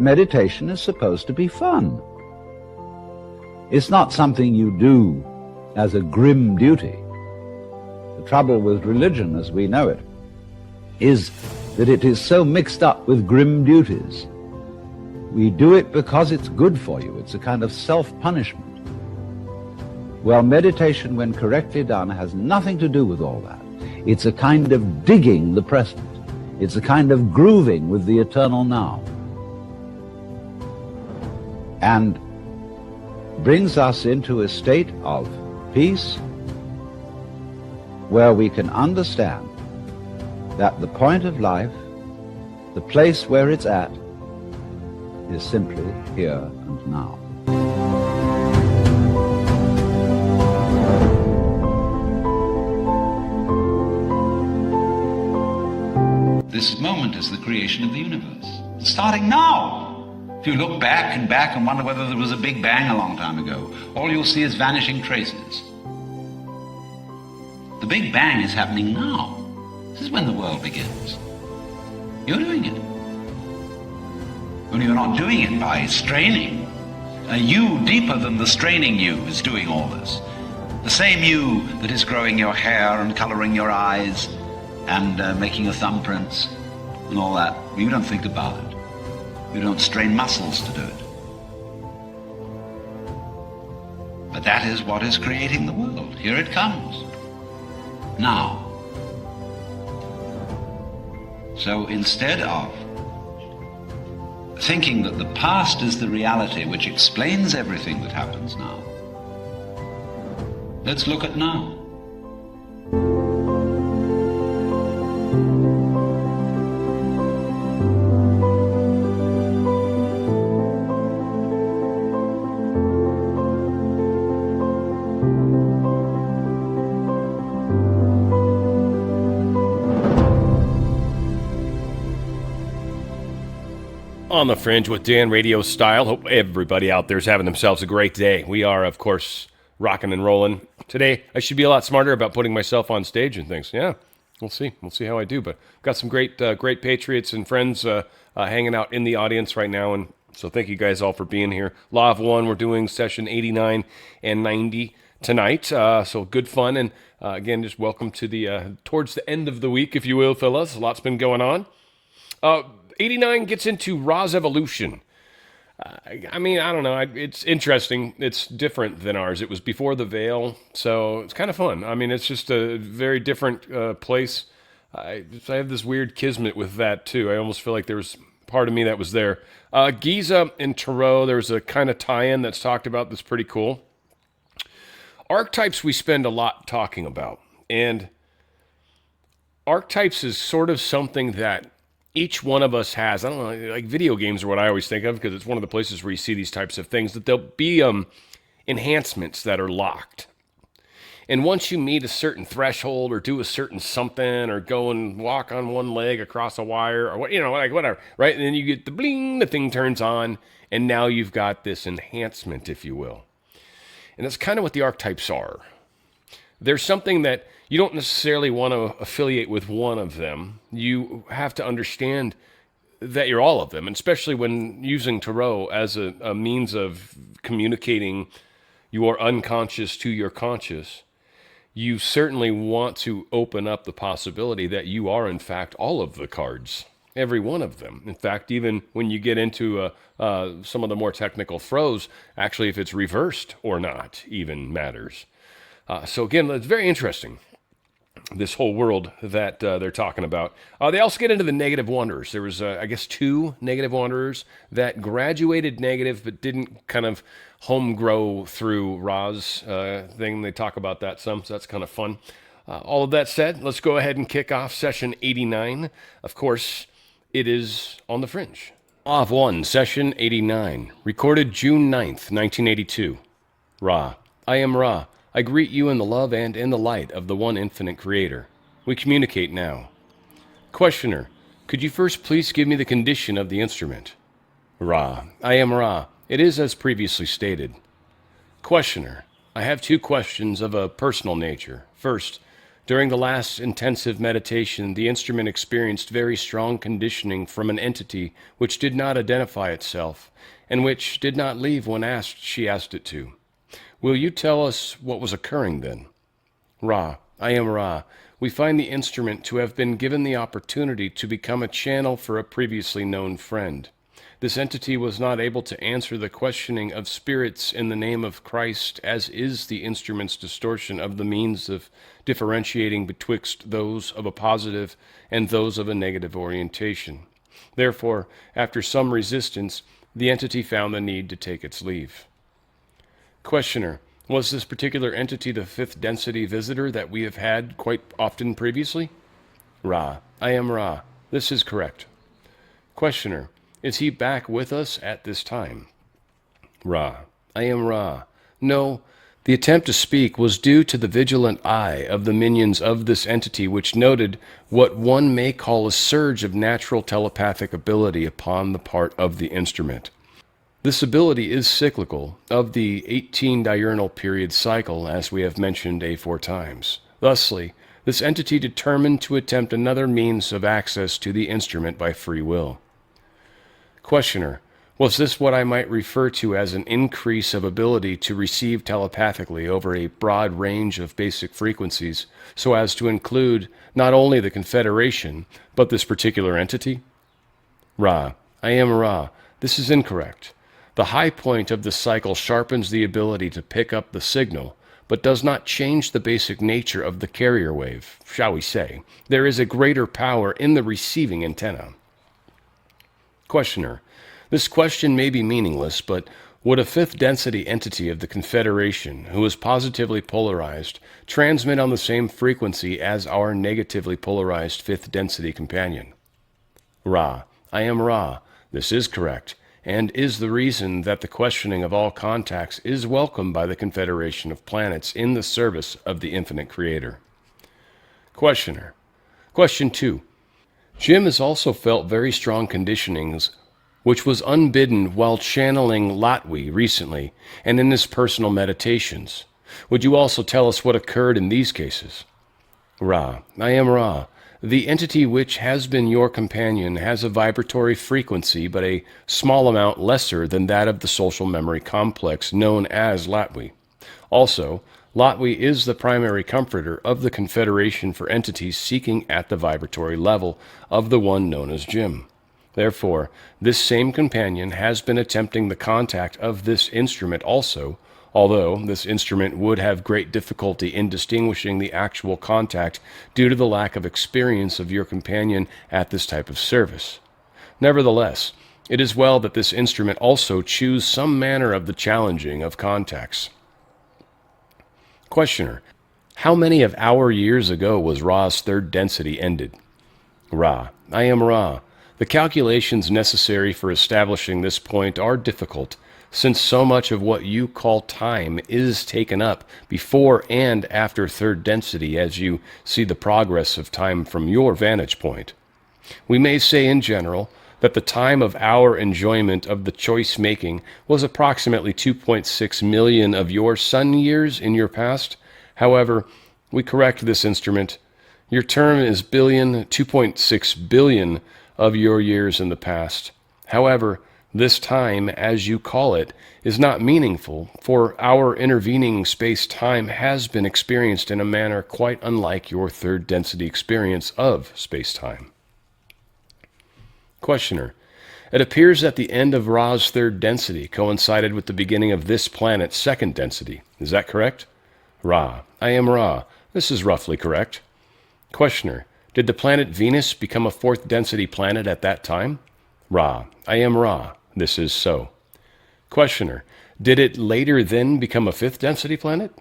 meditation is supposed to be fun. It's not something you do as a grim duty. The trouble with religion, as we know it, is that it is so mixed up with grim duties. We do it because it's good for you. It's a kind of self-punishment. Well, meditation, when correctly done, has nothing to do with all that. It's a kind of digging the present. It's a kind of grooving with the eternal now. And brings us into a state of peace where we can understand that the point of life, the place where it's at, is simply here and now. This moment is the creation of the universe. It's starting now. If you look back and wonder whether there was a big bang a long time ago, all you'll see is vanishing traces. The big bang is happening now. This is when the world begins. You're doing it. Only you're not doing it by straining. A you deeper than the straining you is doing all this. The same you that is growing your hair and coloring your eyes and making your thumbprints and all that. You don't think about it. You don't strain muscles to do it. But that is what is creating the world. Here it comes. Now. So instead of thinking that the past is the reality which explains everything that happens now, let's look at now. On the Fringe with Dan, RadioStyle. Hope everybody out there is having themselves a great day. We are, of course, rocking and rolling. Today, I should be a lot smarter about putting myself on stage and things. Yeah, we'll see. We'll see how I do. But got some great patriots and friends hanging out in the audience right now. And so thank you guys all for being here. Law of One, we're doing session 89 and 90 tonight. So good fun. And again, just welcome to the towards the end of the week, if you will, fellas. A lot's been going on. 89 gets into Ra's evolution. I mean, I don't know. It's interesting. It's different than ours. It was before the veil, so it's kind of fun. I mean, it's just a very different place. I have this weird kismet with that, too. I almost feel like there was part of me that was there. Giza and Tarot, there's a kind of tie-in that's talked about that's pretty cool. Archetypes we spend a lot talking about. And archetypes is sort of something that each one of us has. I don't know, like video games are what I always think of because it's one of the places where you see these types of things, that there'll be enhancements that are locked. And once you meet a certain threshold or do a certain something or go and walk on one leg across a wire or what, like whatever, right? And then you get the bling, the thing turns on, and now you've got this enhancement, if you will. And that's kind of what the archetypes are. There's something that you don't necessarily want to affiliate with one of them. You have to understand that you're all of them, and especially when using tarot as a means of communicating your unconscious to your conscious. You certainly want to open up the possibility that you are, in fact, all of the cards, every one of them. In fact, even when you get into some of the more technical throws, actually, if it's reversed or not even matters. So again, it's very interesting, this whole world that they're talking about. They also get into the negative wanderers. There was, I guess, 2 negative wanderers that graduated negative but didn't kind of home grow through Ra's thing. They talk about that some, so that's kind of fun. All of that said, let's go ahead and kick off session 89. Of course, it is on the Fringe. Off 1, session 89, recorded June 9th, 1982. Ra. I am Ra. I greet you in the love and in the light of the one infinite creator. We communicate now. Questioner, could you first please give me the condition of the instrument? Ra, I am Ra. It is as previously stated. Questioner, I have 2 questions of a personal nature. First, During the last intensive meditation, the instrument experienced very strong conditioning from an entity which did not identify itself, and which did not leave when she asked it to. Will you tell us what was occurring then? Ra, I am Ra. We find the instrument to have been given the opportunity to become a channel for a previously known friend. This entity was not able to answer the questioning of spirits in the name of Christ, as is the instrument's distortion of the means of differentiating betwixt those of a positive and those of a negative orientation. Therefore, after some resistance, the entity found the need to take its leave. Questioner, was this particular entity the fifth density visitor that we have had quite often previously? Ra, I am Ra. This is correct. Questioner, is he back with us at this time? Ra, I am Ra. No, the attempt to speak was due to the vigilant eye of the minions of this entity, which noted what one may call a surge of natural telepathic ability upon the part of the instrument. This ability is cyclical, of the 18 diurnal period cycle, as we have mentioned aforetimes. Thusly, this entity determined to attempt another means of access to the instrument by free will. Questioner, was this what I might refer to as an increase of ability to receive telepathically over a broad range of basic frequencies, so as to include not only the Confederation, but this particular entity? Ra, I am Ra. This is incorrect. The high point of the cycle sharpens the ability to pick up the signal, but does not change the basic nature of the carrier wave, shall we say. There is a greater power in the receiving antenna. Questioner, this question may be meaningless, but would a fifth density entity of the Confederation, who is positively polarized, transmit on the same frequency as our negatively polarized fifth density companion? Ra, I am Ra. This is correct, and is the reason that the questioning of all contacts is welcomed by the Confederation of Planets in the service of the Infinite Creator. Questioner. Question 2. Jim has also felt very strong conditionings, which was unbidden while channeling Latwi recently and in his personal meditations. Would you also tell us what occurred in these cases? Ra, I am Ra. The entity which has been your companion has a vibratory frequency, but a small amount lesser than that of the social memory complex known as Latwi. Also, Latwi is the primary comforter of the Confederation for entities seeking at the vibratory level of the one known as Jim. Therefore, this same companion has been attempting the contact of this instrument also, although this instrument would have great difficulty in distinguishing the actual contact due to the lack of experience of your companion at this type of service. Nevertheless, it is well that this instrument also choose some manner of the challenging of contacts. Questioner, how many of our years ago was Ra's third density ended? Ra, I am Ra. The calculations necessary for establishing this point are difficult, since so much of what you call time is taken up before and after third density as you see the progress of time from your vantage point. We may say in general that the time of our enjoyment of the choice-making was approximately 2.6 million of your sun years in your past. However, we correct this instrument. Your term is 2.6 billion of your years in the past. However, this time, as you call it, is not meaningful, for our intervening space-time has been experienced in a manner quite unlike your third density experience of space-time. Questioner, it appears that the end of Ra's third density coincided with the beginning of this planet's second density. Is that correct? Ra, I am Ra. This is roughly correct. Questioner, did the planet Venus become a fourth density planet at that time? Ra, I am Ra. This is so. Questioner, did it later then become a fifth density planet?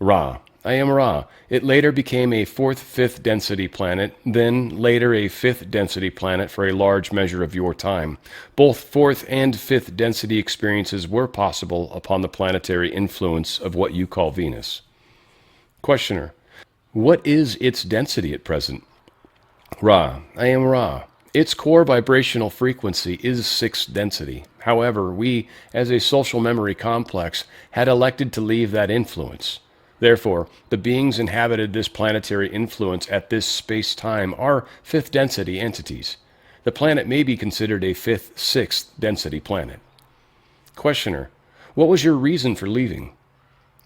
Ra, I am Ra. It later became a fifth density planet, then later a fifth density planet for a large measure of your time. Both fourth and fifth density experiences were possible upon the planetary influence of what you call Venus. Questioner, what is its density at present? Ra, I am Ra. Its core vibrational frequency is sixth density. However, we, as a social memory complex, had elected to leave that influence. Therefore, the beings inhabited this planetary influence at this space-time are fifth density entities. The planet may be considered a fifth, sixth density planet. Questioner: what was your reason for leaving?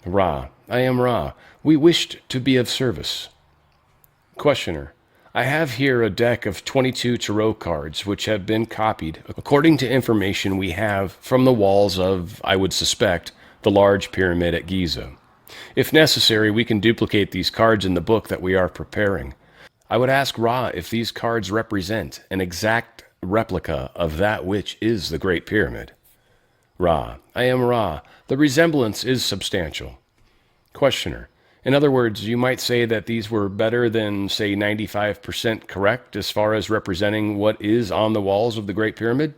Ra: I am Ra. We wished to be of service. Questioner: I have here a deck of 22 tarot cards which have been copied according to information we have from the walls of, I would suspect, the large pyramid at Giza. If necessary, we can duplicate these cards in the book that we are preparing. I would ask Ra if these cards represent an exact replica of that which is the Great Pyramid. Ra: I am Ra. The resemblance is substantial. Questioner: in other words, you might say that these were better than, say, 95% correct as far as representing what is on the walls of the Great Pyramid?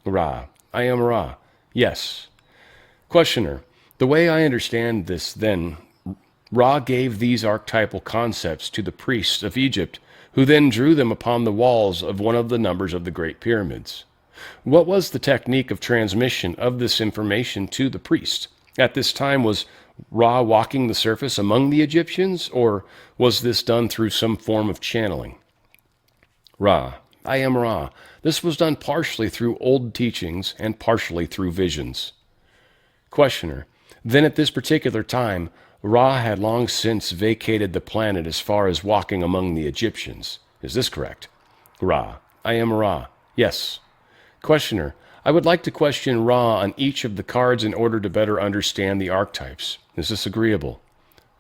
Ra: I am Ra. Yes. Questioner: the way I understand this, then, Ra gave these archetypal concepts to the priests of Egypt, who then drew them upon the walls of one of the numbers of the Great Pyramids. What was the technique of transmission of this information to the priest? At this time, was Ra walking the surface among the Egyptians, or was this done through some form of channeling? Ra: I am Ra. This was done partially through old teachings and partially through visions. Questioner: then at this particular time, Ra had long since vacated the planet as far as walking among the Egyptians. Is this correct? Ra: I am Ra. Yes. Questioner: I would like to question Ra on each of the cards in order to better understand the archetypes. Is this agreeable?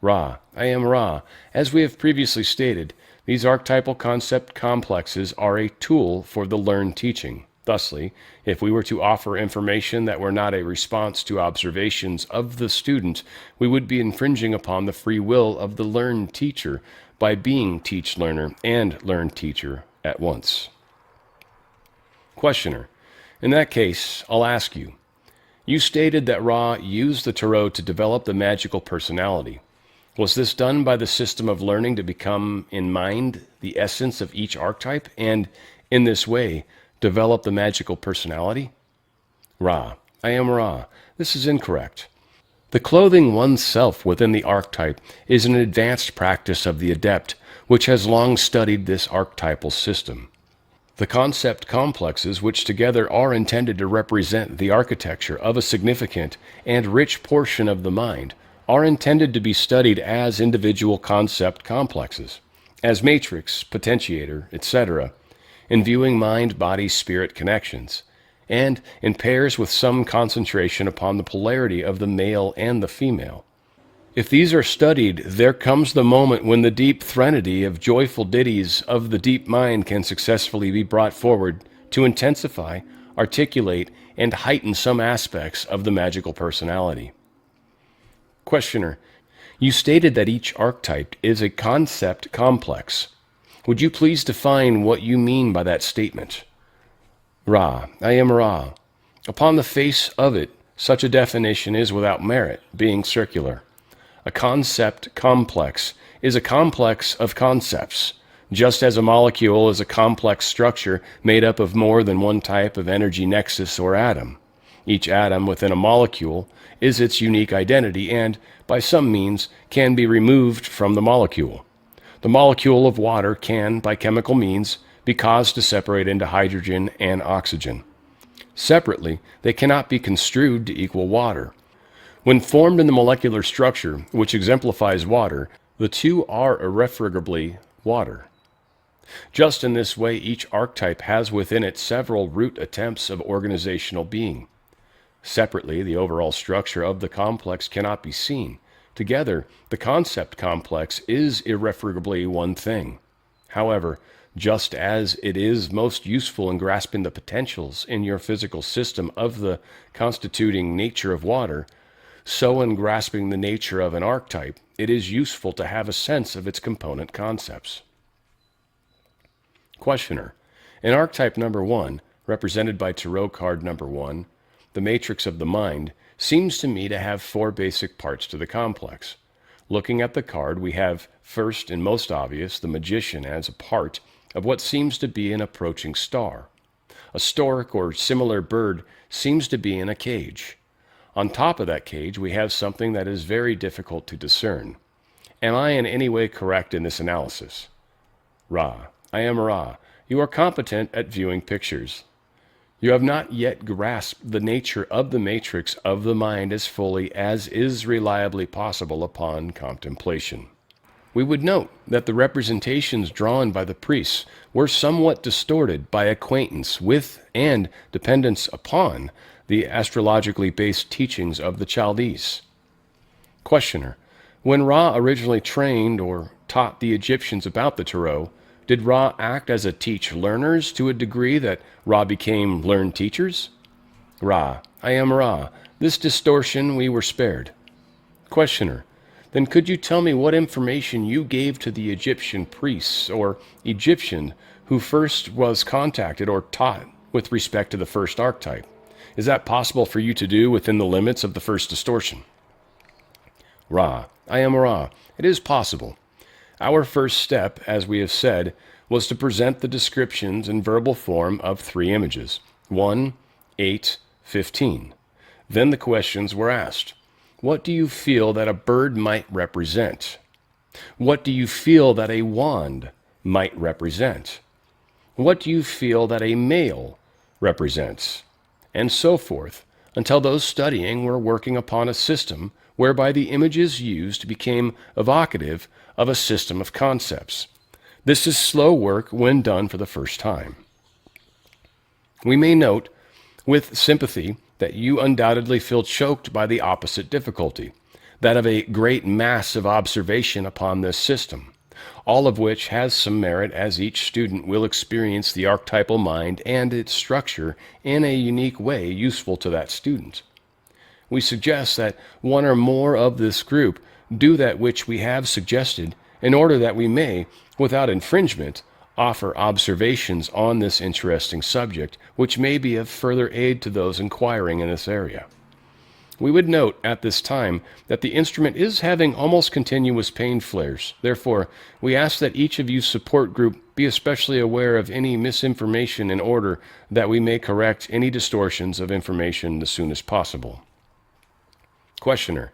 Ra: I am Ra. As we have previously stated, these archetypal concept complexes are a tool for the learned teaching. Thusly, if we were to offer information that were not a response to observations of the student, we would be infringing upon the free will of the learned teacher by being teach-learner and learned teacher at once. Questioner: in that case, I'll ask you. You stated that Ra used the tarot to develop the magical personality. Was this done by the system of learning to become, in mind, the essence of each archetype, and, in this way, develop the magical personality? Ra: I am Ra. This is incorrect. The clothing oneself within the archetype is an advanced practice of the adept, which has long studied this archetypal system. The concept complexes, which together are intended to represent the architecture of a significant and rich portion of the mind, are intended to be studied as individual concept complexes, as matrix, potentiator, etc., in viewing mind-body-spirit connections, and in pairs with some concentration upon the polarity of the male and the female. If these are studied, there comes the moment when the deep threnody of joyful ditties of the deep mind can successfully be brought forward to intensify, articulate, and heighten some aspects of the magical personality. Questioner: you stated that each archetype is a concept complex. Would you please define what you mean by that statement? Ra: I am Ra. Upon the face of it, such a definition is without merit, being circular. A concept complex is a complex of concepts, just as a molecule is a complex structure made up of more than one type of energy nexus or atom. Each atom within a molecule is its unique identity and, by some means, can be removed from the molecule. The molecule of water can, by chemical means, be caused to separate into hydrogen and oxygen. Separately, they cannot be construed to equal water. When formed in the molecular structure, which exemplifies water, the two are irrefragably water. Just in this way, each archetype has within it several root attempts of organizational being. Separately, the overall structure of the complex cannot be seen. Together, the concept complex is irrefragably one thing. However, just as it is most useful in grasping the potentials in your physical system of the constituting nature of water, so in grasping the nature of an archetype, it is useful to have a sense of its component concepts. Questioner: in archetype number 1, represented by tarot card number 1, the matrix of the mind, seems to me to have 4 basic parts to the complex. Looking at the card, we have, first and most obvious, the magician as a part of what seems to be an approaching star. A stork or similar bird seems to be in a cage. On top of that cage, we have something that is very difficult to discern. Am I in any way correct in this analysis? Ra. I am Ra. You are competent at viewing pictures. You have not yet grasped the nature of the matrix of the mind as fully as is reliably possible upon contemplation. We would note that the representations drawn by the priests were somewhat distorted by acquaintance with and dependence upon the astrologically based teachings of the Chaldees. Questioner. When Ra originally trained or taught the Egyptians about the tarot, did Ra act as a teach learners to a degree that Ra became learned teachers? Ra. I am Ra. This distortion we were spared. Questioner. Then could you tell me what information you gave to the Egyptian priests or Egyptian who first was contacted or taught with respect to the first archetype? Is that possible for you to do within the limits of the first distortion? Ra. I am Ra. It is possible. Our first step, as we have said, was to present the descriptions in verbal form of 3 images, 1, 8, 15. Then the questions were asked. What do you feel that a bird might represent? What do you feel that a wand might represent? What do you feel that a male represents? And so forth, until those studying were working upon a system whereby the images used became evocative of a system of concepts. This is slow work when done for the first time. We may note, with sympathy, that you undoubtedly feel choked by the opposite difficulty, that of a great mass of observation upon this system, all of which has some merit as each student will experience the archetypal mind and its structure in a unique way useful to that student. We suggest that one or more of this group do that which we have suggested in order that we may, without infringement, offer observations on this interesting subject, which may be of further aid to those inquiring in this area. We would note at this time that the instrument is having almost continuous pain flares. Therefore, we ask that each of you support group be especially aware of any misinformation in order that we may correct any distortions of information as soon as possible. Questioner.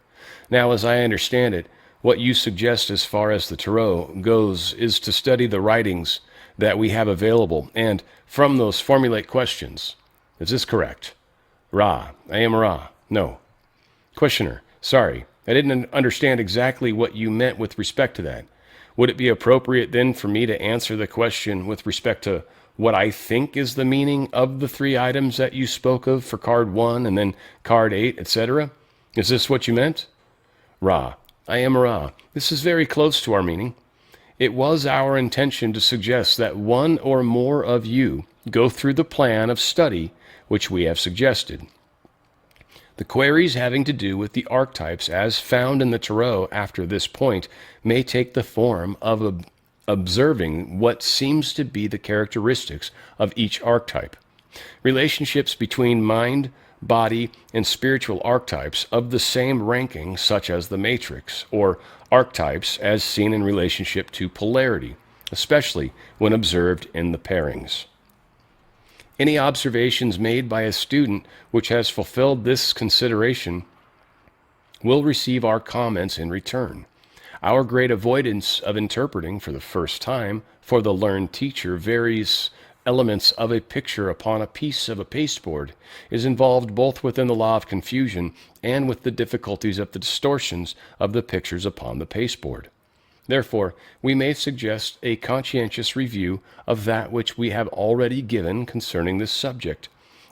Now, as I understand it, what you suggest as far as the tarot goes is to study the writings that we have available and from those formulate questions. Is this correct? Ra. I am Ra. No. Questioner. Sorry, I didn't understand exactly what you meant with respect to that. Would it be appropriate then for me to answer the question with respect to what I think is the meaning of the 3 items that you spoke of for card 1 and then card 8, etc.? Is this what you meant? Ra. I am Ra. This is very close to our meaning. It was our intention to suggest that one or more of you go through the plan of study which we have suggested. The queries having to do with the archetypes as found in the tarot after this point may take the form of observing what seems to be the characteristics of each archetype. Relationships between mind, body, and spiritual archetypes of the same ranking, such as the matrix, or archetypes as seen in relationship to polarity, especially when observed in the pairings. Any observations made by a student which has fulfilled this consideration will receive our comments in return. Our great avoidance of interpreting for the first time for the learned teacher various elements of a picture upon a piece of a pasteboard is involved both within the law of confusion and with the difficulties of the distortions of the pictures upon the pasteboard. Therefore, we may suggest a conscientious review of that which we have already given concerning this subject,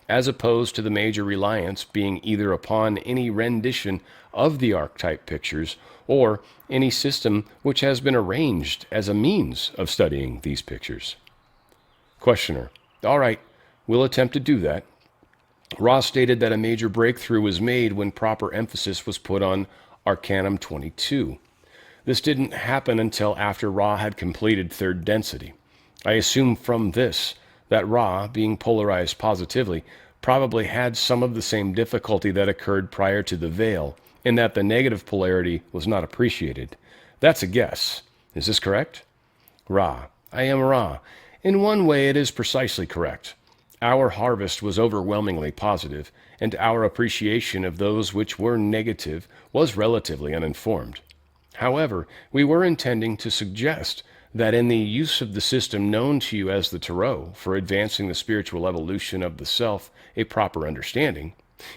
as opposed to the major reliance being either upon any rendition of the archetype pictures or any system which has been arranged as a means of studying these pictures. Questioner. All right, we'll attempt to do that. Ra stated that a major breakthrough was made when proper emphasis was put on Arcanum 22. This didn't happen until after Ra had completed 3rd density. I assume from this that Ra, being polarized positively, probably had some of the same difficulty that occurred prior to the veil, in that the negative polarity was not appreciated. That's a guess. Is this correct? Ra. I am Ra. In one way, it is precisely correct. Our harvest was overwhelmingly positive, and our appreciation of those which were negative was relatively uninformed. However, we were intending to suggest that in the use of the system known to you as the Tarot for advancing the spiritual evolution of the self, a proper understanding,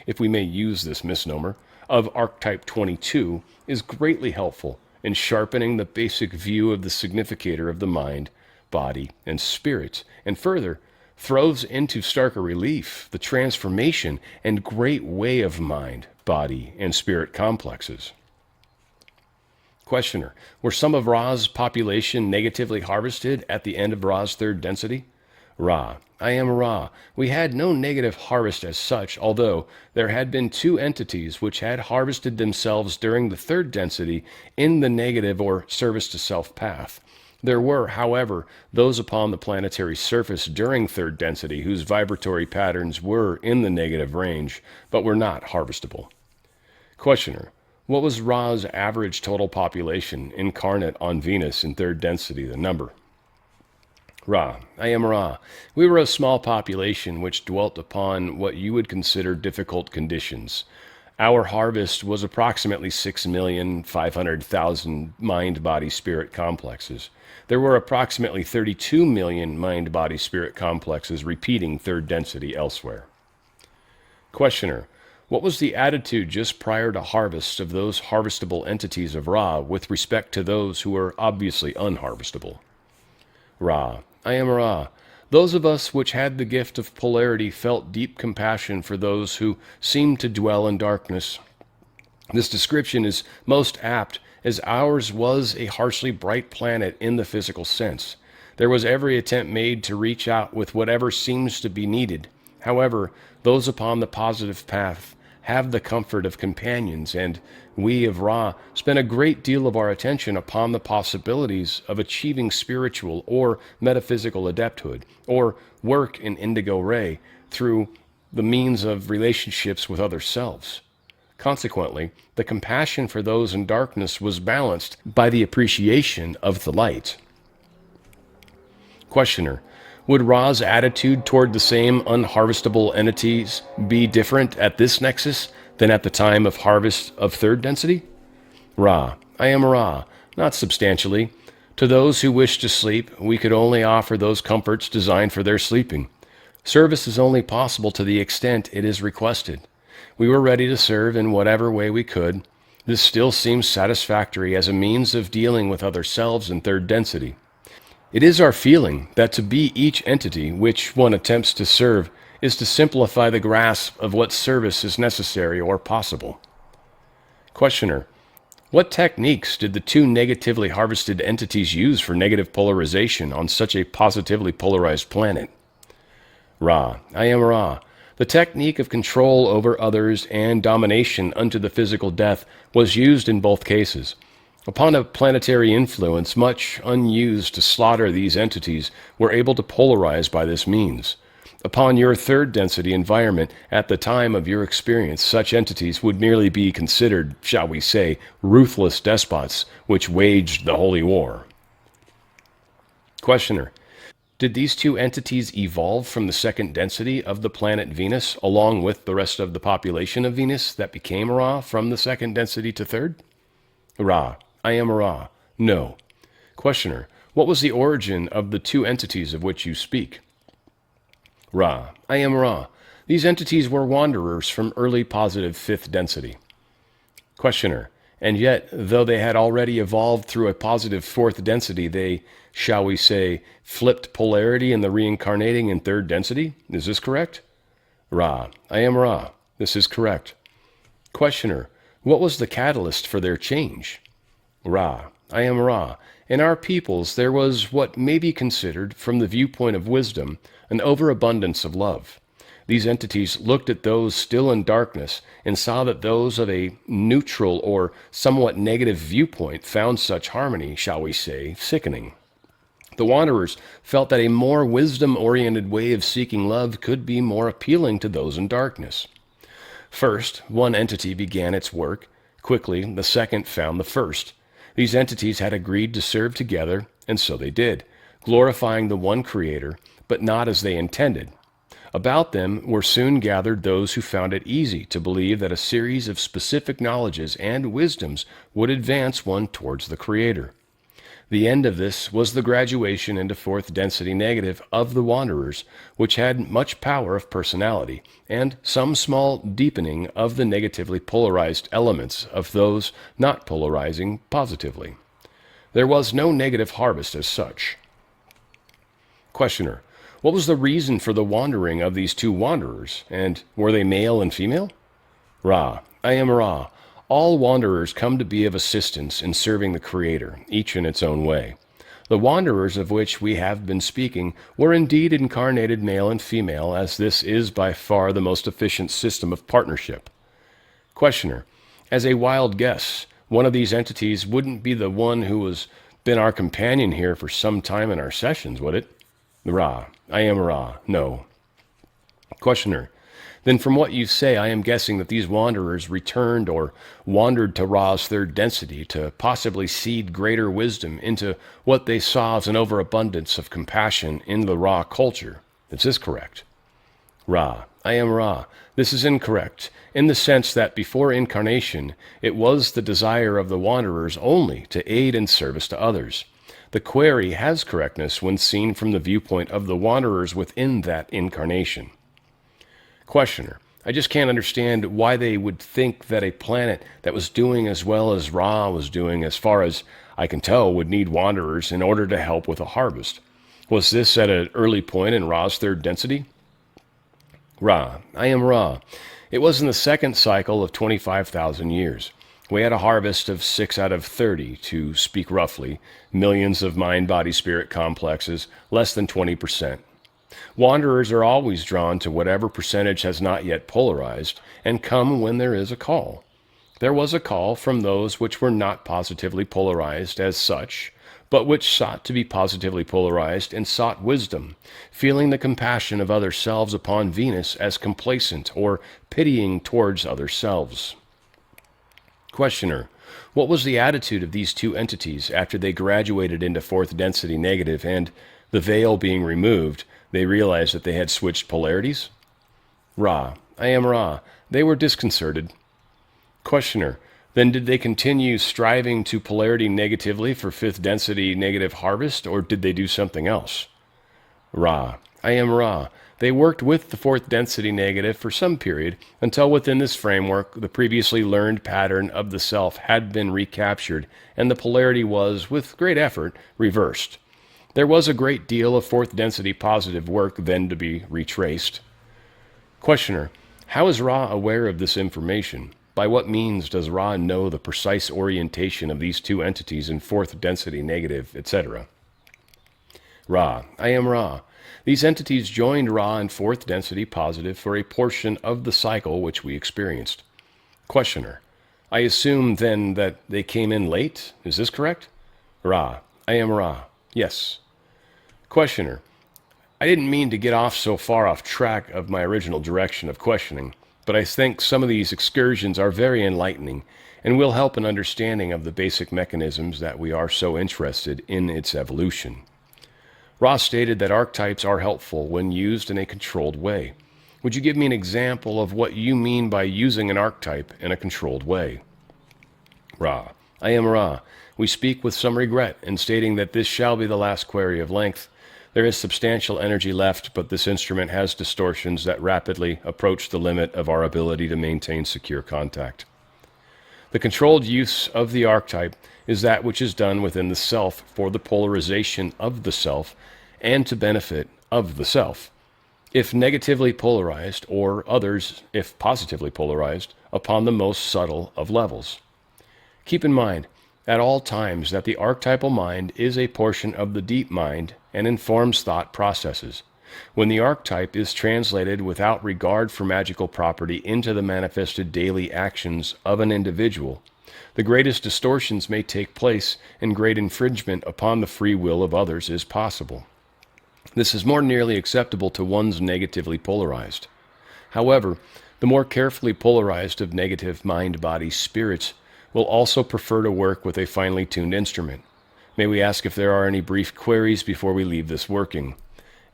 if we may use this misnomer, of Archetype 22 is greatly helpful in sharpening the basic view of the significator of the mind, body, and spirit, and further, throws into starker relief the transformation and great way of mind, body, and spirit complexes. Questioner, were some of Ra's population negatively harvested at the end of Ra's third density? Ra, I am Ra. We had no negative harvest as such, although there had been two entities which had harvested themselves during the third density in the negative or service to self path. There were, however, those upon the planetary surface during third density whose vibratory patterns were in the negative range, but were not harvestable. Questioner, what was Ra's average total population incarnate on Venus in third density, the number? Ra, I am Ra. We were a small population which dwelt upon what you would consider difficult conditions. Our harvest was approximately 6,500,000 mind-body-spirit complexes. There were approximately 32 million mind-body-spirit complexes repeating third density elsewhere. Questioner, what was the attitude just prior to harvest of those harvestable entities of Ra with respect to those who were obviously unharvestable? Ra, I am Ra. Those of us which had the gift of polarity felt deep compassion for those who seemed to dwell in darkness. This description is most apt, as ours was a harshly bright planet in the physical sense. There was every attempt made to reach out with whatever seems to be needed. However, those upon the positive path have the comfort of companions, and we of Ra spend a great deal of our attention upon the possibilities of achieving spiritual or metaphysical adepthood, or work in indigo ray through the means of relationships with other selves. Consequently, the compassion for those in darkness was balanced by the appreciation of the light. Questioner, would Ra's attitude toward the same unharvestable entities be different at this nexus than at the time of harvest of third density? Ra, I am Ra, not substantially. To those who wish to sleep, we could only offer those comforts designed for their sleeping. Service is only possible to the extent it is requested. We were ready to serve in whatever way we could. This still seems satisfactory as a means of dealing with other selves in third density. It is our feeling that to be each entity which one attempts to serve is to simplify the grasp of what service is necessary or possible. Questioner, what techniques did the two negatively harvested entities use for negative polarization on such a positively polarized planet? Ra, I am Ra. The technique of control over others and domination unto the physical death was used in both cases. Upon a planetary influence much unused to slaughter these entities were able to polarize by this means. Upon your third density environment, at the time of your experience, such entities would merely be considered, shall we say, ruthless despots which waged the holy war. Questioner, did these two entities evolve from the second density of the planet Venus along with the rest of the population of Venus that became Ra from the second density to third? Ra, I am Ra. No. Questioner, what was the origin of the two entities of which you speak? Ra, I am Ra. These entities were wanderers from early positive fifth density. Questioner, and yet, though they had already evolved through a positive fourth density, they, shall we say, flipped polarity in the reincarnating in third density? Is this correct? Ra, I am Ra. This is correct. Questioner, what was the catalyst for their change? Ra, I am Ra. In our peoples there was what may be considered, from the viewpoint of wisdom, an overabundance of love. These entities looked at those still in darkness and saw that those of a neutral or somewhat negative viewpoint found such harmony, shall we say, sickening. The wanderers felt that a more wisdom-oriented way of seeking love could be more appealing to those in darkness. First, one entity began its work. Quickly, the second found the first. These entities had agreed to serve together, and so they did, glorifying the one Creator, but not as they intended. About them were soon gathered those who found it easy to believe that a series of specific knowledges and wisdoms would advance one towards the Creator. The end of this was the graduation into fourth density negative of the Wanderers, which had much power of personality, and some small deepening of the negatively polarized elements of those not polarizing positively. There was no negative harvest as such. Questioner: what was the reason for the wandering of these two wanderers, and were they male and female? Ra: I am Ra. All wanderers come to be of assistance in serving the Creator, each in its own way. The wanderers of which we have been speaking were indeed incarnated male and female, as this is by far the most efficient system of partnership. Questioner: as a wild guess, one of these entities wouldn't be the one who has been our companion here for some time in our sessions, would it? Ra: I am Ra. No. Questioner: then from what you say, I am guessing that these wanderers returned or wandered to Ra's third density to possibly seed greater wisdom into what they saw as an overabundance of compassion in the Ra culture. Is this correct? Ra: I am Ra. This is incorrect, in the sense that before incarnation, it was the desire of the wanderers only to aid in service to others. The query has correctness when seen from the viewpoint of the wanderers within that incarnation. Questioner: I just can't understand why they would think that a planet that was doing as well as Ra was doing, as far as I can tell, would need wanderers in order to help with a harvest. Was this at an early point in Ra's third density? Ra: I am Ra. It was in the second cycle of 25,000 years. We had a harvest of 6 out of 30, to speak roughly, millions of mind-body-spirit complexes, less than 20%. Wanderers are always drawn to whatever percentage has not yet polarized, and come when there is a call. There was a call from those which were not positively polarized as such, but which sought to be positively polarized and sought wisdom, feeling the compassion of other selves upon Venus as complacent or pitying towards other selves. Questioner: what was the attitude of these two entities after they graduated into fourth density negative and, the veil being removed, they realized that they had switched polarities? Ra: I am Ra. They were disconcerted. Questioner: then did they continue striving to polarity negatively for fifth density negative harvest, or did they do something else? Ra: I am Ra. They worked with the fourth density negative for some period, until within this framework the previously learned pattern of the self had been recaptured, and the polarity was, with great effort, reversed. There was a great deal of fourth density positive work then to be retraced. Questioner: how is Ra aware of this information? By what means does Ra know the precise orientation of these two entities in fourth density negative, etc.? Ra: I am Ra. These entities joined Ra in fourth density positive for a portion of the cycle which we experienced. Questioner: I assume then that they came in late? Is this correct? Ra: I am Ra. Yes. Questioner: I didn't mean to get off so far off track of my original direction of questioning, but I think some of these excursions are very enlightening and will help in understanding of the basic mechanisms that we are so interested in its evolution. Ra stated that archetypes are helpful when used in a controlled way. Would you give me an example of what you mean by using an archetype in a controlled way? Ra: I am Ra. We speak with some regret in stating that this shall be the last query of length. There is substantial energy left, but this instrument has distortions that rapidly approach the limit of our ability to maintain secure contact. The controlled use of the archetype is that which is done within the self for the polarization of the self and to benefit of the self. If negatively polarized, or others if positively polarized, upon the most subtle of levels. Keep in mind at all times that the archetypal mind is a portion of the deep mind and informs thought processes. When the archetype is translated without regard for magical property into the manifested daily actions of an individual, the greatest distortions may take place and great infringement upon the free will of others is possible. This is more nearly acceptable to one's negatively polarized. However, the more carefully polarized of negative mind-body spirits will also prefer to work with a finely tuned instrument. May we ask if there are any brief queries before we leave this working?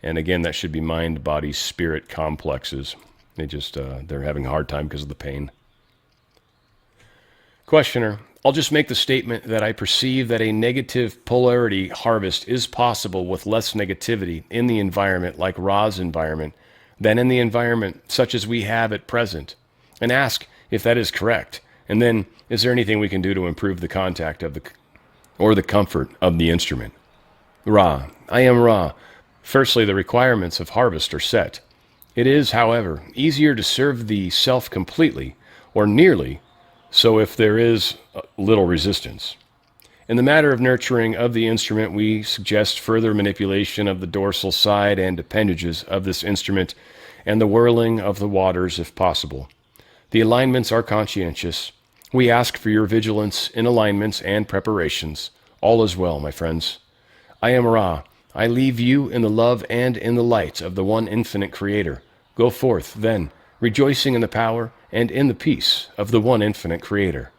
And again, that should be mind, body, spirit complexes. They're having a hard time because of the pain. Questioner, I'll just make the statement that I perceive that a negative polarity harvest is possible with less negativity in the environment, like Ra's environment, than in the environment such as we have at present, and ask if that is correct. And then, is there anything we can do to improve the contact of the comfort of the instrument? Ra, I am Ra. Firstly, the requirements of harvest are set. It is, however, easier to serve the self completely, or nearly, so if there is little resistance. In the matter of nurturing of the instrument, we suggest further manipulation of the dorsal side and appendages of this instrument and the whirling of the waters if possible. The alignments are conscientious. We ask for your vigilance in alignments and preparations. All is well, my friends. I am Ra. I leave you in the love and in the light of the one infinite Creator. Go forth, then, rejoicing in the power and in the peace of the one infinite Creator.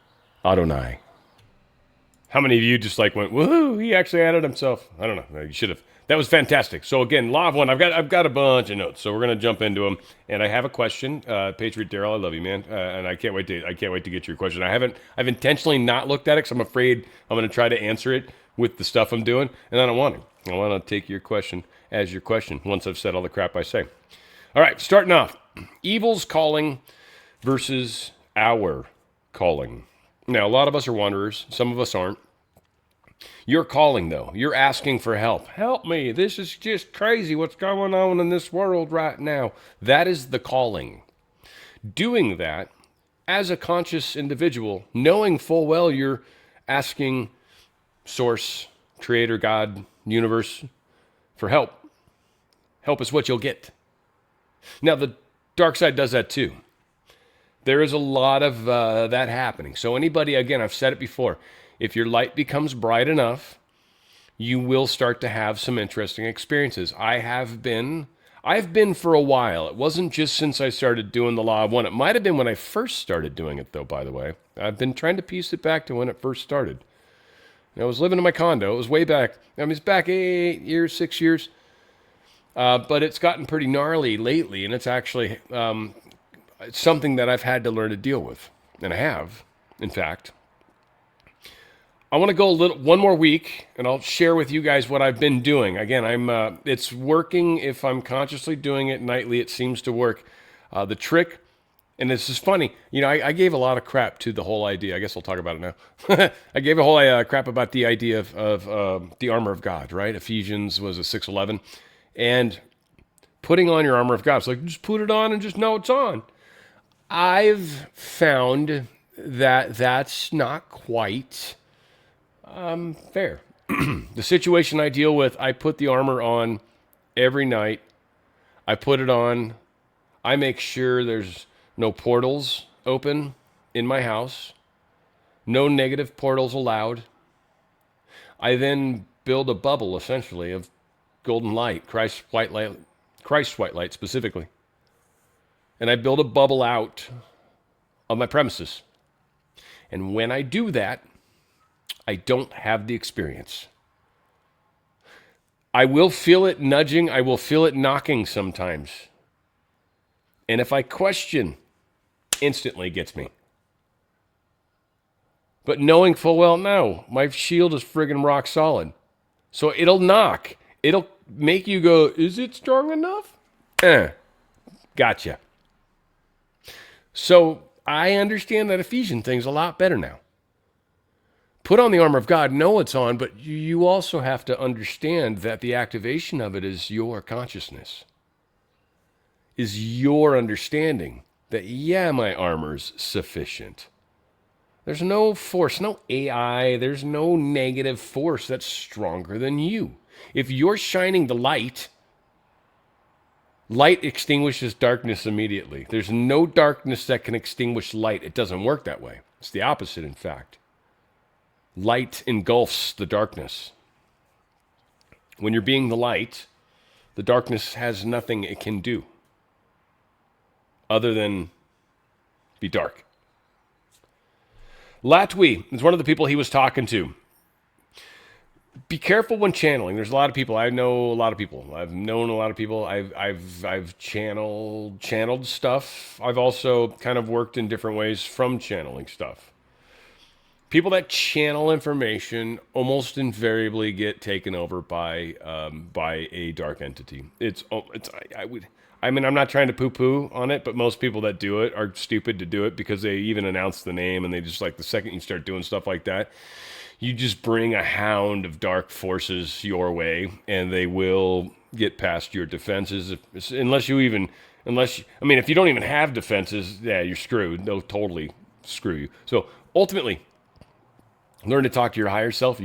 Adonai. How many of you just like went, woohoo, he actually added himself? I don't know. You should have. That was fantastic. So again, Law of One, I've got a bunch of notes, so we're gonna jump into them. And I have a question. Patriot Daryl, I love you, man, and I can't wait to get your question. I've intentionally not looked at it because I'm afraid I'm gonna try to answer it with the stuff I'm doing, and I don't want to. I want to take your question as your question once I've said all the crap I say. All right, starting off, evil's calling versus our calling. Now, a lot of us are wanderers. Some of us aren't. You're calling, though. You're asking for help. Help me. This is just crazy what's going on in this world right now. That is the calling. Doing that as a conscious individual, knowing full well you're asking Source, Creator, God, Universe for help. Help is what you'll get. Now, the dark side does that too. There is a lot of that happening. So anybody, again, I've said it before, if your light becomes bright enough, you will start to have some interesting experiences. I've been for a while. It wasn't just since I started doing the Law of One. It might have been when I first started doing it, though, by the way. I've been trying to piece it back to when it first started. I was living in my condo. It was way back. It's back 8 years, 6 years. But it's gotten pretty gnarly lately, and it's actually it's something that I've had to learn to deal with. And I have, in fact. I want to go one more week, and I'll share with you guys what I've been doing. Again, it's working. If I'm consciously doing it nightly, it seems to work. The trick, and this is funny, I gave a lot of crap to the whole idea. I guess I'll talk about it now. I gave a whole crap about the idea of the armor of God, right? Ephesians was a 6:11, and putting on your armor of God. It's like, just put it on and just know it's on. I've found that that's not quite fair. The situation I deal with, I put the armor on every night. I put it on. I make sure there's no portals open in my house. No negative portals allowed. I then build a bubble, essentially, of golden light, Christ's white light specifically. And I build a bubble out of my premises. And when I do that, I don't have the experience. I will feel it nudging. I will feel it knocking sometimes. And if I question, instantly gets me. But knowing full well, no, my shield is friggin' rock solid. So it'll knock. It'll make you go, is it strong enough? Gotcha. So I understand that Ephesian thing's a lot better now. Put on the armor of God, know it's on, but you also have to understand that the activation of it is your consciousness, is your understanding that, yeah, my armor's sufficient. There's no force, no AI, there's no negative force that's stronger than you. If you're shining the light, light extinguishes darkness immediately. There's no darkness that can extinguish light. It doesn't work that way. It's the opposite, in fact. Light engulfs the darkness. When you're being the light, the darkness has nothing it can do other than be dark. Latwii is one of the people he was talking to. Be careful when channeling. There's a lot of people. I know a lot of people. I've known a lot of people. I've channeled stuff. I've also kind of worked in different ways from channeling stuff. People that channel information almost invariably get taken over by a dark entity. I mean, I'm not trying to poo-poo on it, but most people that do it are stupid to do it because they even announce the name and they just like the second you start doing stuff like that, you just bring a hound of dark forces your way, and they will get past your defenses. If you don't even have defenses, yeah, you're screwed. They'll totally screw you. So ultimately, learn to talk to your higher self,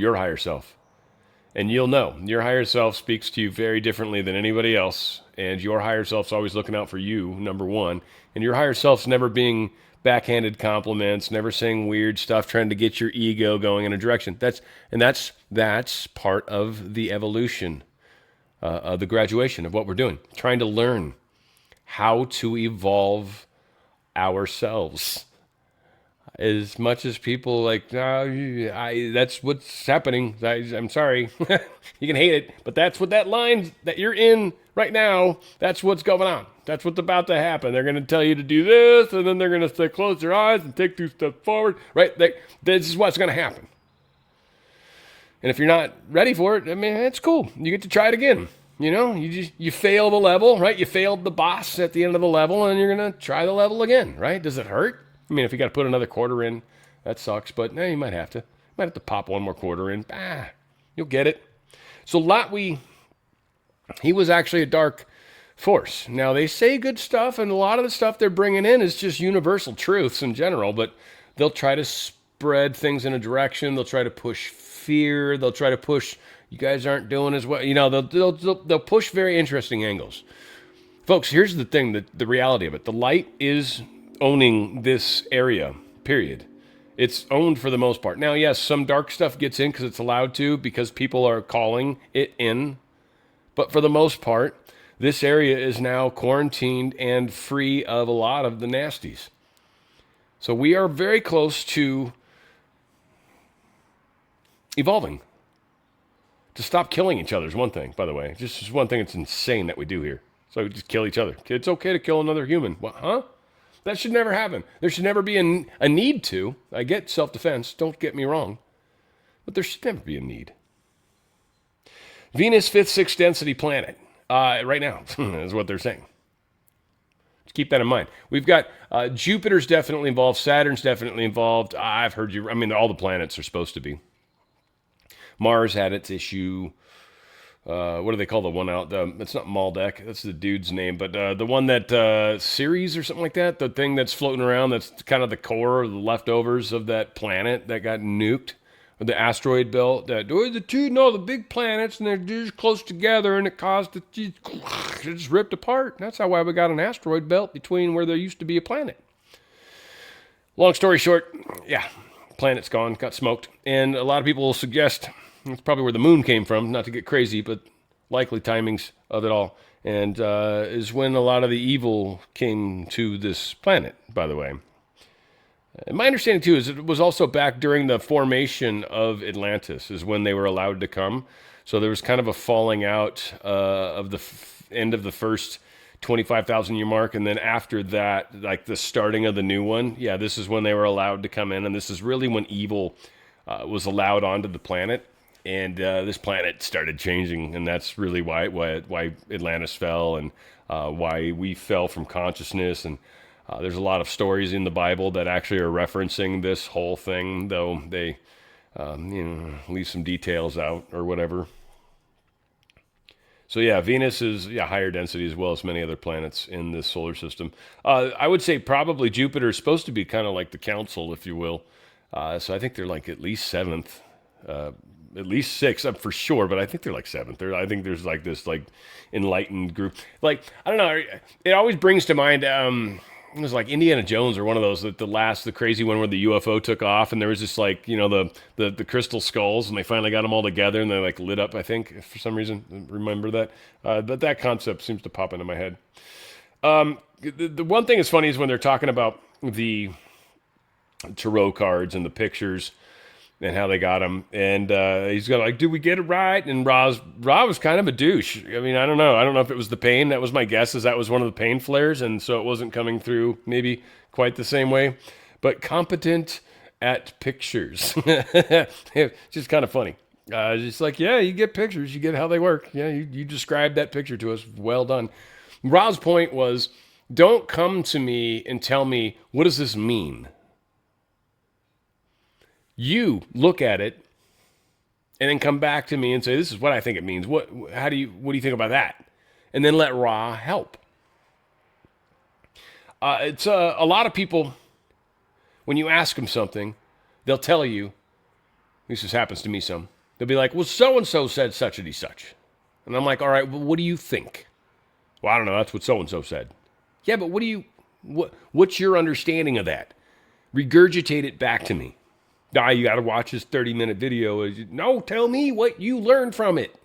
and you'll know your higher self speaks to you very differently than anybody else, and your higher self's always looking out for you, number one, and your higher self's never being backhanded compliments, never saying weird stuff, trying to get your ego going in a direction. That's part of the evolution, of the graduation of what we're doing, trying to learn how to evolve ourselves. As much as people like, that's what's happening. I'm sorry, you can hate it, but that's what that line that you're in right now. That's what's going on. That's what's about to happen. They're going to tell you to do this, and then they're going to say close their eyes and take 2 steps forward. Right? This is what's going to happen. And if you're not ready for it, I mean, it's cool. You get to try it again. You know, you fail the level, right? You failed the boss at the end of the level, and you're going to try the level again, right? Does it hurt? I mean, if you got to put another quarter in, that sucks. But you might have to. You might have to pop one more quarter in. You'll get it. So Lotwi, he was actually a dark force. Now, they say good stuff, and a lot of the stuff they're bringing in is just universal truths in general, but they'll try to spread things in a direction. They'll try to push fear. They'll try to push, you guys aren't doing as well. You know, they'll push very interesting angles. Folks, here's the thing, the reality of it. The light is owning this area, period. It's owned for the most part. Now, yes, some dark stuff gets in because it's allowed to, because people are calling it in. But for the most part, this area is now quarantined and free of a lot of the nasties. So we are very close to evolving. To stop killing each other is one thing, by the way. Just one thing that's insane that we do here. So we just kill each other. It's okay to kill another human. What, huh? That should never happen. There should never be a need to. I get self-defense, don't get me wrong. But there should never be a need. Venus, 5th, 6th density planet. Right now, is what they're saying. Just keep that in mind. We've got Jupiter's definitely involved. Saturn's definitely involved. I've heard you. I mean, all the planets are supposed to be. Mars had its issue. What do they call the one out? It's not Maldek. That's the dude's name. But the one that Ceres or something like that, the thing that's floating around, that's kind of the core, the leftovers of that planet that got nuked. The asteroid belt, the big planets, and they're just close together, and it caused it just ripped apart. That's why we got an asteroid belt between where there used to be a planet. Long story short, yeah, planet's gone, got smoked, and a lot of people will suggest that's probably where the moon came from. Not to get crazy, but likely timings of it all, and is when a lot of the evil came to this planet. By the way. My understanding, too, is it was also back during the formation of Atlantis is when they were allowed to come. So there was kind of a falling out of the end of the first 25,000 year mark. And then after that, like the starting of the new one, yeah, this is when they were allowed to come in. And this is really when evil was allowed onto the planet. And this planet started changing. And that's really why Atlantis fell and why we fell from consciousness. And there's a lot of stories in the Bible that actually are referencing this whole thing, though they, leave some details out or whatever. So yeah, Venus is higher density as well as many other planets in this solar system. I would say probably Jupiter is supposed to be kind of like the council, if you will. So I think they're like at least 7th, at least 6th for sure, but I think they're like 7th. I think there's like this like enlightened group. Like, I don't know, it always brings to mind, it was like Indiana Jones or one of those, the crazy one where the UFO took off and there was just like, the crystal skulls and they finally got them all together and they like lit up, I think, for some reason. Remember that? But that concept seems to pop into my head. The one thing that's funny is when they're talking about the tarot cards and the pictures, and how they got him. And he's got like, did we get it right? And Ra was kind of a douche. I mean, I don't know. I don't know if it was the pain. That was my guess, is that was one of the pain flares. And so it wasn't coming through maybe quite the same way. But competent at pictures. Just kind of funny. Just like, yeah, you get pictures. You get how they work. Yeah, you described that picture to us. Well done. Ra's point was, don't come to me and tell me, what does this mean? You look at it and then come back to me and say, this is what I think it means. What do you think about that? And then let Ra help. It's a lot of people, when you ask them something, they'll tell you, at least this happens to me some, they'll be like, well, so-and-so said such and such. And I'm like, all right, well, what do you think? Well, I don't know, that's what so-and-so said. Yeah, but what's your understanding of that? Regurgitate it back to me. You got to watch this 30-minute video. No, tell me what you learned from it.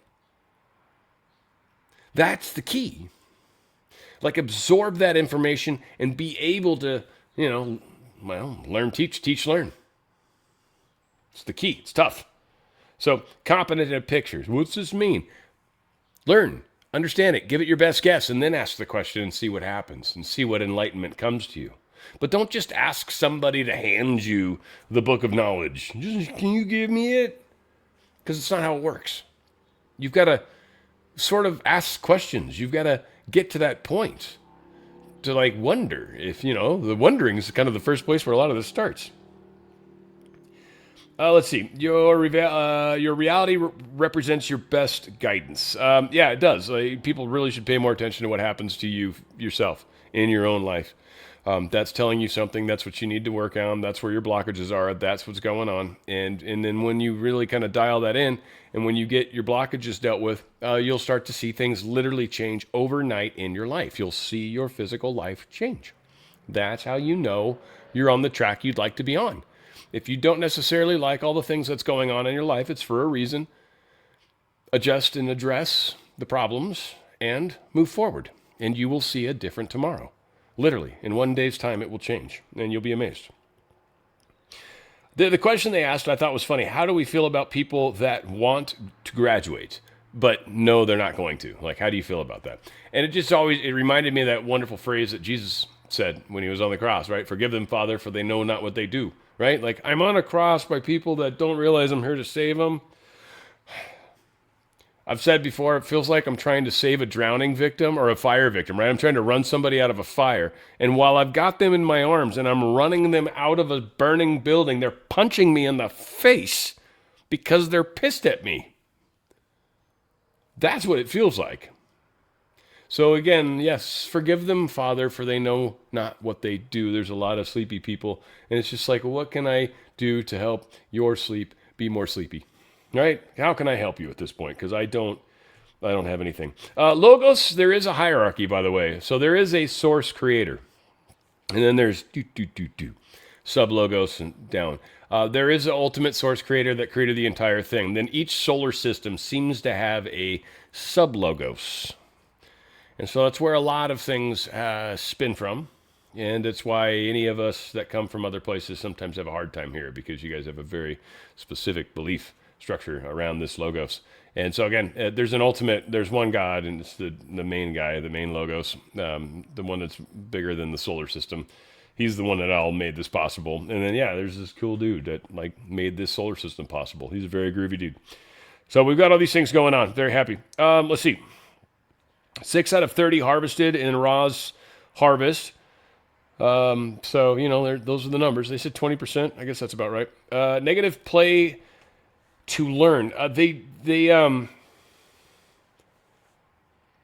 That's the key. Like, absorb that information and be able to, learn, teach, learn. It's the key. It's tough. So, competent at pictures. What's this mean? Learn. Understand it. Give it your best guess, and then ask the question and see what happens and see what enlightenment comes to you. But don't just ask somebody to hand you the book of knowledge. Can you give me it? Because it's not how it works. You've got to sort of ask questions. You've got to get to that point to like wonder if, the wondering is kind of the first place where a lot of this starts. Let's see. Your reality represents your best guidance. Yeah, it does. People really should pay more attention to what happens to you yourself in your own life. That's telling you something. That's what you need to work on. That's where your blockages are. That's what's going on. And then when you really kind of dial that in, and when you get your blockages dealt with, you'll start to see things literally change overnight in your life. You'll see your physical life change. That's how you know you're on the track you'd like to be on. If you don't necessarily like all the things that's going on in your life, it's for a reason. Adjust and address the problems and move forward, and you will see a different tomorrow. Literally, in one day's time, it will change, and you'll be amazed. The question they asked, I thought was funny. How do we feel about people that want to graduate, but no, they're not going to? Like, how do you feel about that? And it reminded me of that wonderful phrase that Jesus said when he was on the cross, right? Forgive them, Father, for they know not what they do, right? Like, I'm on a cross by people that don't realize I'm here to save them. I've said before, it feels like I'm trying to save a drowning victim or a fire victim, right? I'm trying to run somebody out of a fire. And while I've got them in my arms and I'm running them out of a burning building, they're punching me in the face because they're pissed at me. That's what it feels like. So again, yes, forgive them, Father, for they know not what they do. There's a lot of sleepy people. And it's just like, what can I do to help your sleep be more sleepy? Right? How can I help you at this point? Because I don't have anything. Logos, there is a hierarchy, by the way. So there is a source creator. And then there's sub-logos and down. There is an ultimate source creator that created the entire thing. Then each solar system seems to have a sub-logos. And so that's where a lot of things spin from. And it's why any of us that come from other places sometimes have a hard time here, because you guys have a very specific belief structure around this logos. And so again, there's one God, and it's the main guy, the main logos, the one that's bigger than the solar system. He's the one that all made this possible. And then, there's this cool dude that made this solar system possible. He's a very groovy dude. So we've got all these things going on. Very happy. Let's see. 6 out of 30 harvested in Ra's harvest. So, those are the numbers. They said 20%. I guess that's about right. Negative play to learn.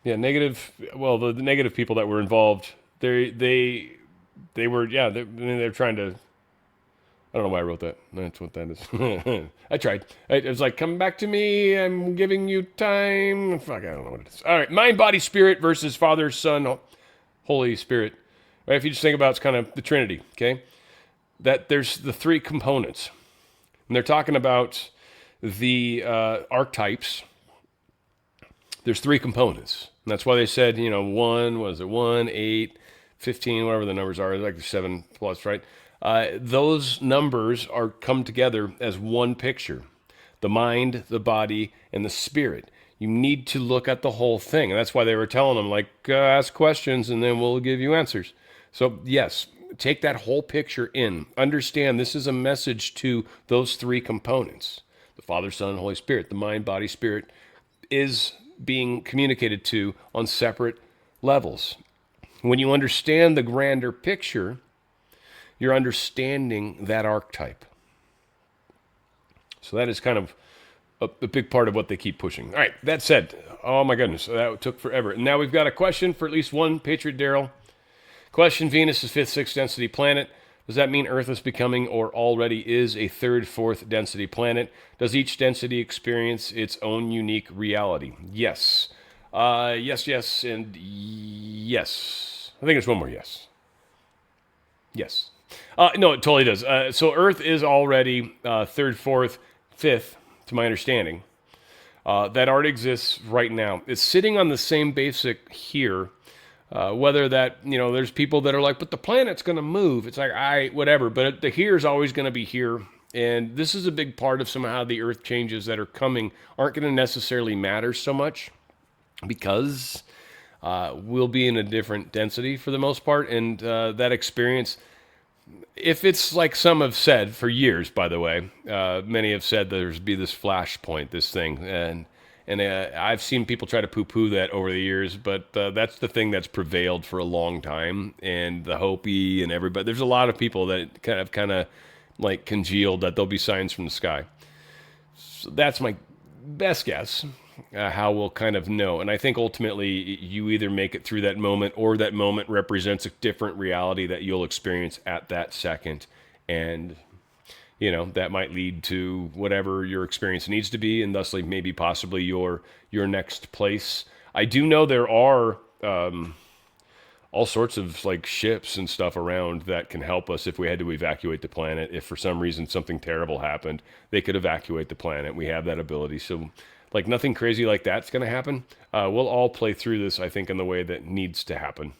Negative. Well, the negative people that were involved, they were trying to. I don't know why I wrote that. That's what that is. I tried. It was like, come back to me. I'm giving you time. Fuck, I don't know what it is. All right, mind, body, spirit versus Father, Son, Holy Spirit. Right? If you just think about, it's kind of the Trinity. Okay, that there's the three components, and they're talking about the archetypes. There's three components, and that's why they said, 1, 8, 15, whatever the numbers are, like 7 plus, right? those numbers are come together as one picture: the mind, the body, and the spirit. You need to look at the whole thing, and that's why they were telling them, like, ask questions, and then we'll give you answers. So yes, take that whole picture in. Understand this is a message to those three components: the Father, Son, and Holy Spirit. The mind, body, spirit is being communicated to on separate levels. When you understand the grander picture, you're understanding that archetype. So that is kind of a big part of what they keep pushing. All right, that said, oh my goodness, that took forever. And now we've got a question for at least one Patriot Daryl. Question: Venus is fifth, sixth density planet. Does that mean Earth is becoming or already is a third, fourth density planet? Does each density experience its own unique reality? Yes. Yes, and yes. I think there's one more yes. Yes. No, it totally does. So Earth is already third, fourth, fifth, to my understanding. That already exists right now. It's sitting on the same basic here. Whether that, there's people that are like, but the planet's going to move. It's like, whatever. But the here is always going to be here. And this is a big part of somehow the Earth changes that are coming aren't going to necessarily matter so much, because we'll be in a different density for the most part. And that experience, if it's like some have said for years, by the way, many have said there's be this flashpoint, this thing. And I've seen people try to poo-poo that over the years, but that's the thing that's prevailed for a long time. And the Hopi and everybody, there's a lot of people that kind of like congealed that there'll be signs from the sky. So that's my best guess, how we'll kind of know. And I think ultimately you either make it through that moment, or that moment represents a different reality that you'll experience at that second. And that might lead to whatever your experience needs to be, and thusly maybe possibly your next place. I do know there are all sorts of like ships and stuff around that can help us if we had to evacuate the planet. If for some reason something terrible happened, they could evacuate the planet. We have that ability. So like nothing crazy like that's going to happen. We'll all play through this, I think, in the way that needs to happen.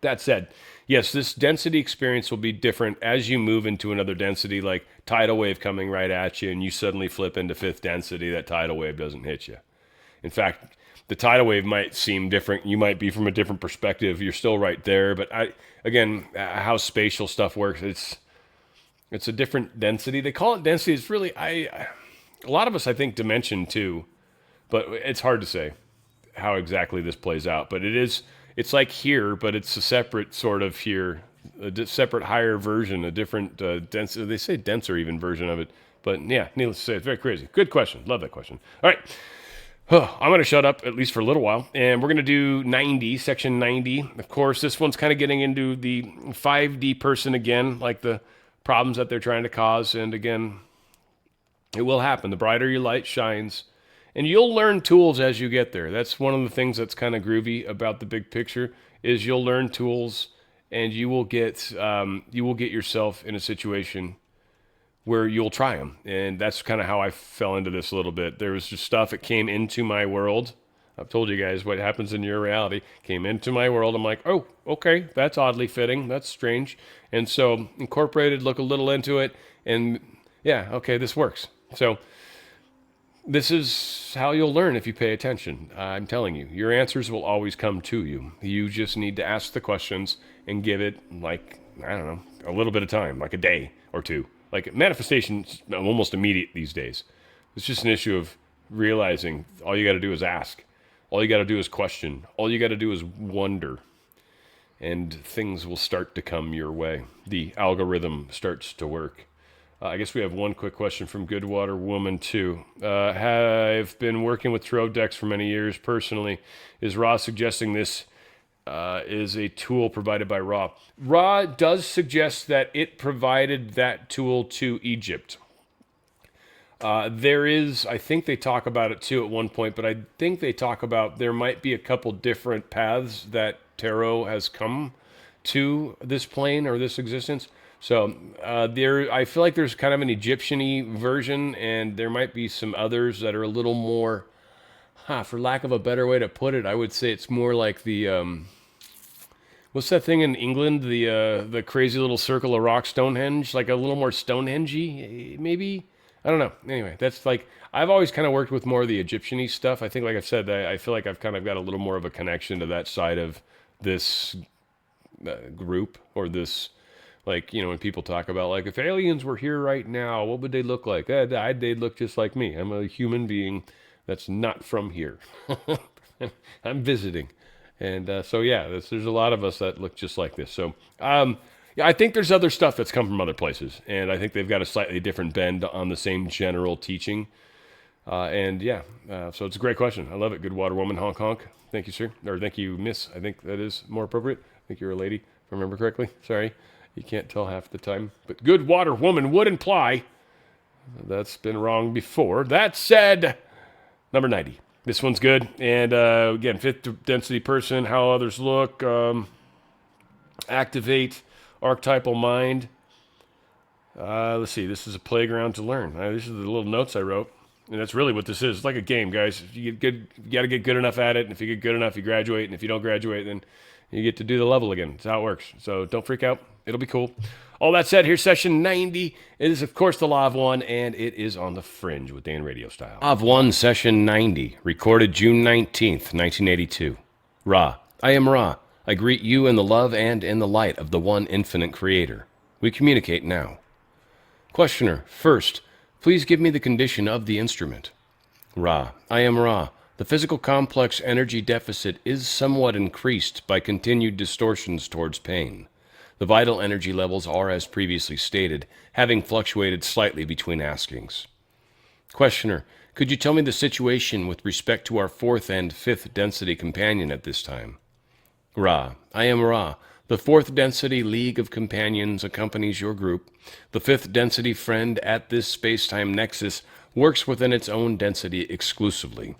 That said, yes, this density experience will be different as you move into another density, like tidal wave coming right at you, and you suddenly flip into fifth density. That tidal wave doesn't hit you. In fact, the tidal wave might seem different. You might be from a different perspective. You're still right there. But how spatial stuff works, it's a different density. They call it density. It's really, a lot of us, I think, dimension too, but it's hard to say how exactly this plays out. But it's like here, but it's a separate sort of here, separate higher version, a different dense. They say denser even version of it. But yeah, needless to say, it's very crazy. Good question. Love that question. All right. I'm going to shut up, at least for a little while, and we're going to do 90, section 90. Of course, this one's kind of getting into the 5D person again, like the problems that they're trying to cause. And again, it will happen. The brighter your light shines, and you'll learn tools as you get there. That's one of the things that's kind of groovy about the big picture, is you'll learn tools, and you will get yourself in a situation where you'll try them. And that's kind of how I fell into this a little bit. There was just stuff that came into my world. I've told you guys what happens in your reality. Came into my world. I'm like, oh, okay, that's oddly fitting. That's strange. And so incorporated, look a little into it, and yeah, okay, this works. So this is how you'll learn if you pay attention. I'm telling you, your answers will always come to you. You just need to ask the questions and give it, like, I don't know, a little bit of time, like a day or two. Like, manifestation's almost immediate these days. It's just an issue of realizing all you got to do is ask. All you got to do is question. All you got to do is wonder. And things will start to come your way. The algorithm starts to work. I guess we have one quick question from Goodwater Woman 2. I've been working with tarot decks for many years personally. Is Ra suggesting this is a tool provided by Ra? Ra does suggest that it provided that tool to Egypt. There is, I think they talk about it too at one point, but I think they talk about there might be a couple different paths that tarot has come to this plane or this existence. So I feel like there's kind of an Egyptian-y version, and there might be some others that are a little more, for lack of a better way to put it, I would say it's more like the What's that thing in England? The crazy little circle of rock, Stonehenge, like a little more Stonehenge-y, maybe. I don't know. Anyway, that's like I've always kind of worked with more of the Egyptian-y stuff. I think, like I've said, I feel like I've kind of got a little more of a connection to that side of this group or this. Like, when people talk about, like, if aliens were here right now, what would they look like? They'd look just like me. I'm a human being that's not from here. I'm visiting. And so, yeah, there's a lot of us that look just like this. So, yeah, I think there's other stuff that's come from other places. And I think they've got a slightly different bend on the same general teaching. And, yeah, so it's a great question. I love it. Good water woman, honk, honk. Thank you, sir. Or thank you, miss. I think that is more appropriate. I think you're a lady, if I remember correctly. Sorry. You can't tell half the time. But good water woman would imply. That's been wrong before. That said, number 90. This one's good. And again, fifth density person, how others look, activate archetypal mind. Let's see. This is a playground to learn. These are the little notes I wrote. And that's really what this is. It's like a game, guys. If you get good, you got to get good enough at it. And if you get good enough, you graduate. And if you don't graduate, then you get to do the level again. That's how it works. So don't freak out. It'll be cool. All that said, here's session 90. It is, of course, the Law of One, and it is on the Fringe with Dan RadioStyle. Law of One, session 90, recorded June 19th, 1982. Ra, I am Ra. I greet you in the love and in the light of the one infinite creator. We communicate now. Questioner, first, please give me the condition of the instrument. Ra, I am Ra. The physical complex energy deficit is somewhat increased by continued distortions towards pain. The vital energy levels are, as previously stated, having fluctuated slightly between askings. Questioner, could you tell me the situation with respect to our fourth and fifth density companion at this time? Ra, I am Ra. The fourth density League of Companions accompanies your group. The fifth density friend at this space-time nexus works within its own density exclusively.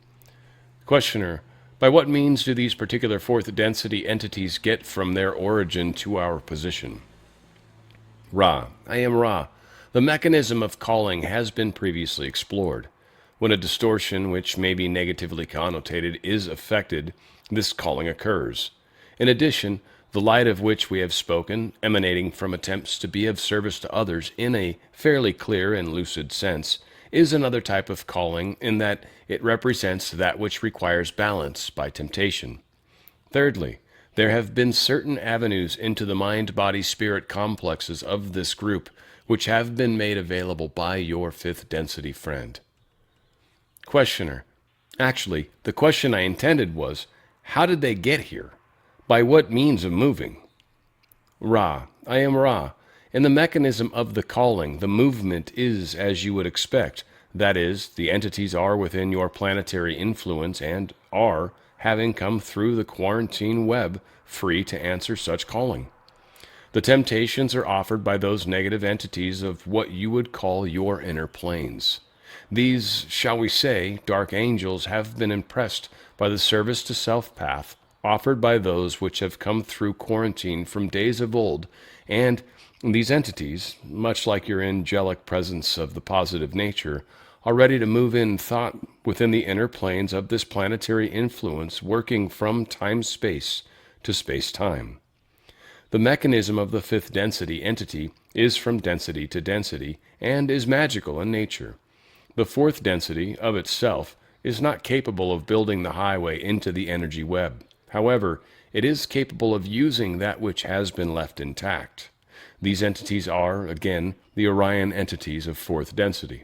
Questioner, by what means do these particular fourth density entities get from their origin to our position? Ra, I am Ra. The mechanism of calling has been previously explored. When a distortion, which may be negatively connotated, is affected, this calling occurs. In addition, the light of which we have spoken, emanating from attempts to be of service to others in a fairly clear and lucid sense, is another type of calling in that it represents that which requires balance by temptation. Thirdly, there have been certain avenues into the mind-body-spirit complexes of this group which have been made available by your fifth density friend. Questioner, actually, the question I intended was, how did they get here? By what means of moving? Ra, I am Ra. In the mechanism of the calling, the movement is as you would expect. That is, the entities are within your planetary influence and are, having come through the quarantine web, free to answer such calling. The temptations are offered by those negative entities of what you would call your inner planes. These, shall we say, dark angels have been impressed by the service to self path offered by those which have come through quarantine from days of old, and these entities, much like your angelic presence of the positive nature, are ready to move in thought within the inner planes of this planetary influence, working from time-space to space-time. The mechanism of the fifth density entity is from density to density and is magical in nature. The fourth density, of itself, is not capable of building the highway into the energy web. However, it is capable of using that which has been left intact. These entities are, again, the Orion entities of fourth density.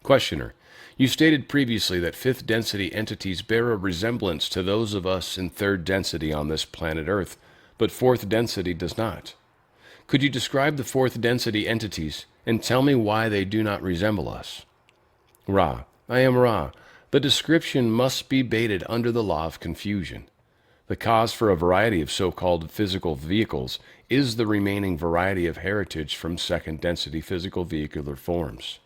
Questioner, you stated previously that fifth density entities bear a resemblance to those of us in third density on this planet Earth, but fourth density does not. Could you describe the fourth density entities and tell me why they do not resemble us? Ra, I am Ra. The description must be baited under the law of confusion. The cause for a variety of so-called physical vehicles is the remaining variety of heritage from second density physical vehicular forms.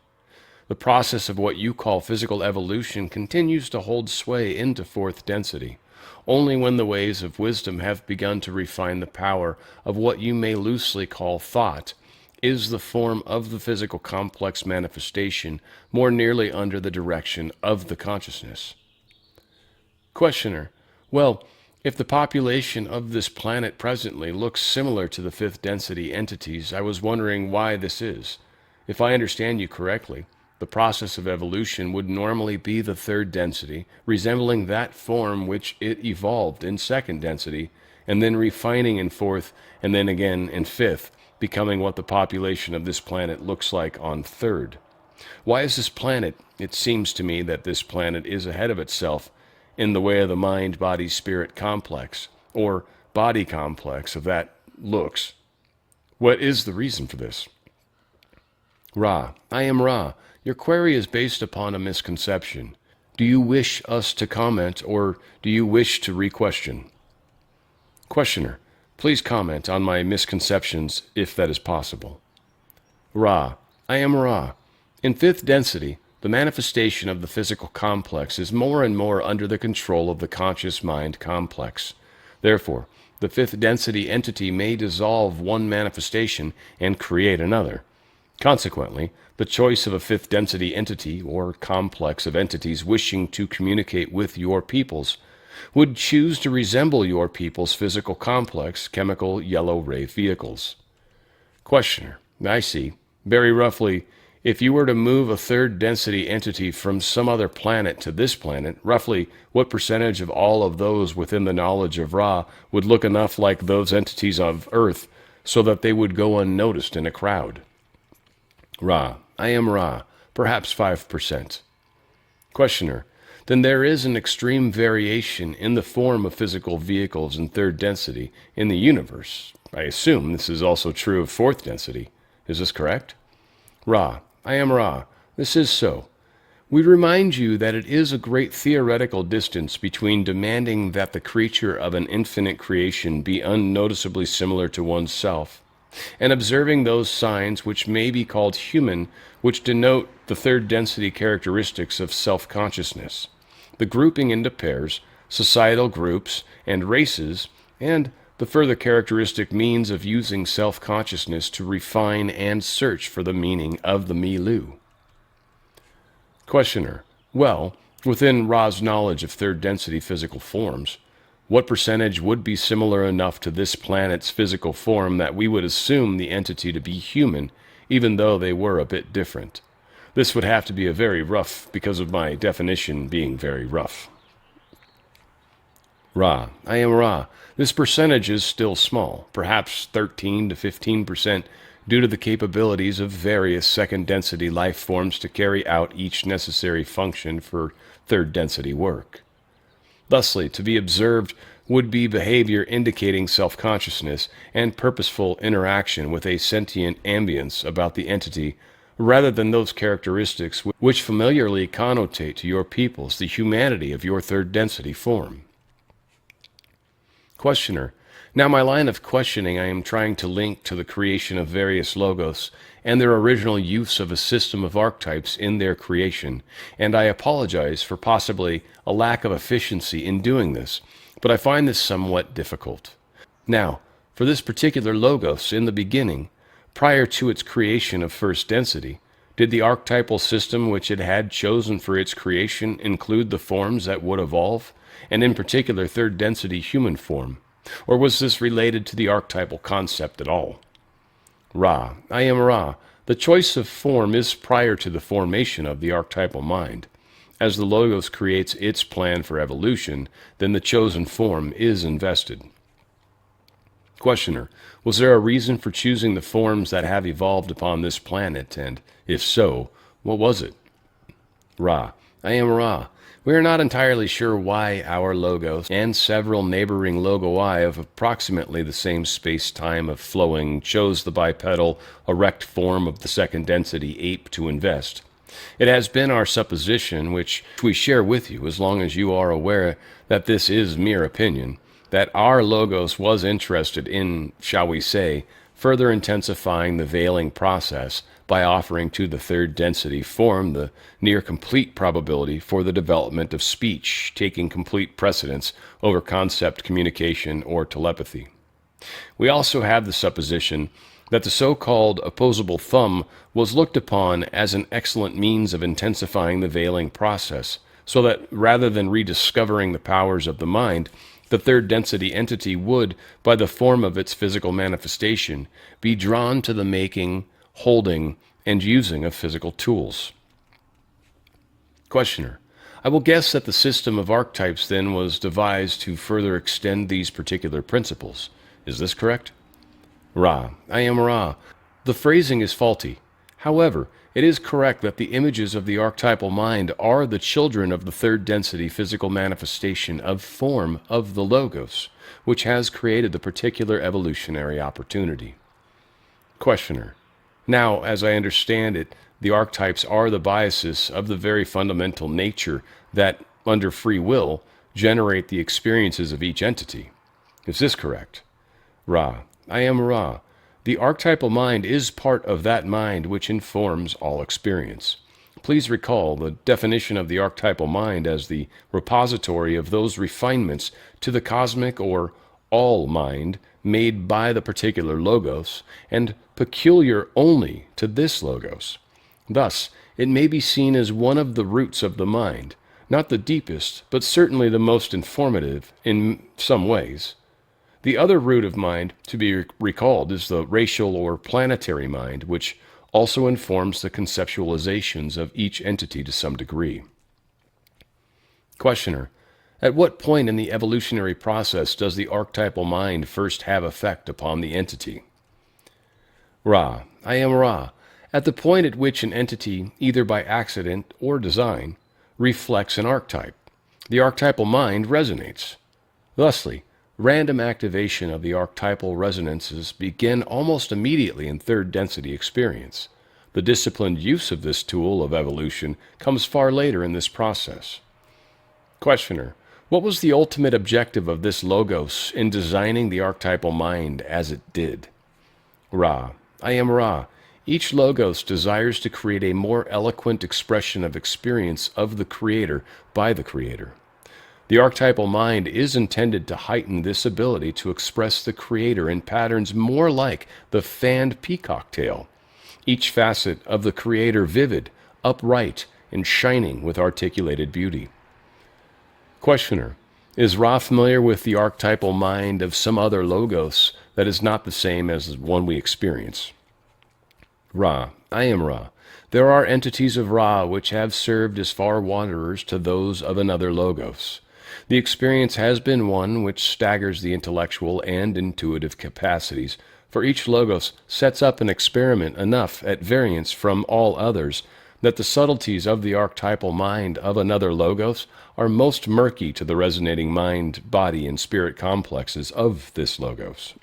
The process of what you call physical evolution continues to hold sway into fourth density. Only when the ways of wisdom have begun to refine the power of what you may loosely call thought is the form of the physical complex manifestation more nearly under the direction of the consciousness. Questioner, well, If the population of this planet presently looks similar to the fifth density entities, I was wondering why this is. If I understand you correctly, the process of evolution would normally be the third density, resembling that form which it evolved in second density, and then refining in fourth, and then again in fifth, becoming what the population of this planet looks like on third. Why is this planet? It seems to me that this planet is ahead of itself in the way of the mind-body-spirit complex, or body complex of that looks. What is the reason for this? Ra, I am Ra. Your query is based upon a misconception. Do you wish us to comment, or do you wish to re-question? Questioner, please comment on my misconceptions if that is possible. Ra, I am Ra. In fifth density, the manifestation of the physical complex is more and more under the control of the conscious mind complex. Therefore, the fifth density entity may dissolve one manifestation and create another. Consequently, the choice of a fifth density entity or complex of entities wishing to communicate with your peoples would choose to resemble your people's physical complex chemical yellow ray vehicles. Questioner, I see. Very roughly, if you were to move a third density entity from some other planet to this planet, roughly what percentage of all of those within the knowledge of Ra would look enough like those entities of Earth so that they would go unnoticed in a crowd? Ra, I am Ra, perhaps 5%. Questioner, then there is an extreme variation in the form of physical vehicles in third density in the universe. I assume this is also true of fourth density. Is this correct? Ra, I am Ra. This is so. We remind you that it is a great theoretical distance between demanding that the creature of an infinite creation be unnoticeably similar to oneself, and observing those signs which may be called human, which denote the third density characteristics of self-consciousness, the grouping into pairs, societal groups, and races, and the further characteristic means of using self-consciousness to refine and search for the meaning of the Milu. Questioner, well, within Ra's knowledge of third density physical forms, what percentage would be similar enough to this planet's physical form that we would assume the entity to be human, even though they were a bit different? This would have to be a very rough, because of my definition being very rough. Ra, I am Ra. This percentage is still small, perhaps 13 to 15%, due to the capabilities of various second density life forms to carry out each necessary function for third density work. Thusly, to be observed would be behavior indicating self-consciousness and purposeful interaction with a sentient ambience about the entity, rather than those characteristics which familiarly connotate to your peoples the humanity of your third density form. Questioner, now my line of questioning I am trying to link to the creation of various logos and their original use of a system of archetypes in their creation, and I apologize for possibly a lack of efficiency in doing this, but I find this somewhat difficult. Now, for this particular logos in the beginning, prior to its creation of first density, did the archetypal system which it had chosen for its creation include the forms that would evolve, and in particular third density human form? Or was this related to the archetypal concept at all? Ra, I am Ra. The choice of form is prior to the formation of the archetypal mind. As the Logos creates its plan for evolution, then the chosen form is invested. Questioner, was there a reason for choosing the forms that have evolved upon this planet, and if so, what was it? Ra, I am Ra. We are not entirely sure why our Logos and several neighboring logoi of approximately the same space-time of flowing chose the bipedal, erect form of the second density ape to invest. It has been our supposition, which we share with you as long as you are aware that this is mere opinion, that our Logos was interested in, shall we say, further intensifying the veiling process by offering to the third density form the near complete probability for the development of speech, taking complete precedence over concept communication or telepathy. We also have the supposition that the so-called opposable thumb was looked upon as an excellent means of intensifying the veiling process, so that rather than rediscovering the powers of the mind, the third density entity would, by the form of its physical manifestation, be drawn to the making, holding, and using of physical tools. Questioner: I will guess that the system of archetypes then was devised to further extend these particular principles. Is this correct? Ra: I am Ra. The phrasing is faulty. However, it is correct that the images of the archetypal mind are the children of the third density physical manifestation of form of the Logos, which has created the particular evolutionary opportunity. Questioner: Now, as I understand it, the archetypes are the biases of the very fundamental nature that, under free will, generate the experiences of each entity. Is this correct? Ra: I am Ra. The archetypal mind is part of that mind which informs all experience. Please recall the definition of the archetypal mind as the repository of those refinements to the cosmic or all mind made by the particular Logos and peculiar only to this Logos. Thus, it may be seen as one of the roots of the mind, not the deepest, but certainly the most informative in some ways. The other root of mind to be recalled is the racial or planetary mind, which also informs the conceptualizations of each entity to some degree. Questioner: At what point in the evolutionary process does the archetypal mind first have effect upon the entity? Ra: I am Ra. At the point at which an entity, either by accident or design, reflects an archetype, the archetypal mind resonates. Thusly, random activation of the archetypal resonances begin almost immediately in third density experience. The disciplined use of this tool of evolution comes far later in this process. Questioner: What was the ultimate objective of this Logos in designing the archetypal mind as it did? Ra: I am Ra. Each Logos desires to create a more eloquent expression of experience of the Creator by the Creator. The archetypal mind is intended to heighten this ability to express the Creator in patterns more like the fanned peacock tail, each facet of the Creator vivid, upright, and shining with articulated beauty. Questioner: Is Ra familiar with the archetypal mind of some other Logos that is not the same as the one we experience? Ra: I am Ra. There are entities of Ra which have served as far wanderers to those of another Logos. The experience has been one which staggers the intellectual and intuitive capacities, for each Logos sets up an experiment enough at variance from all others that the subtleties of the archetypal mind of another Logos are most murky to the resonating mind, body, and spirit complexes of this Logos.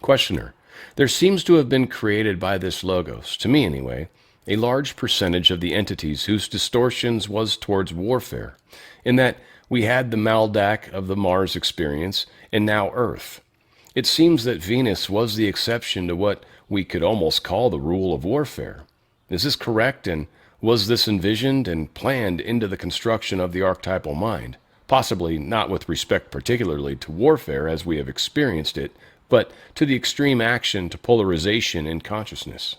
Questioner: There seems to have been created by this Logos, to me anyway, a large percentage of the entities whose distortions was towards warfare, in that we had the Maldak of the Mars experience, and now Earth. It seems that Venus was the exception to what we could almost call the rule of warfare. Is this correct, and was this envisioned and planned into the construction of the archetypal mind? Possibly not with respect particularly to warfare as we have experienced it, but to the extreme action to polarization in consciousness.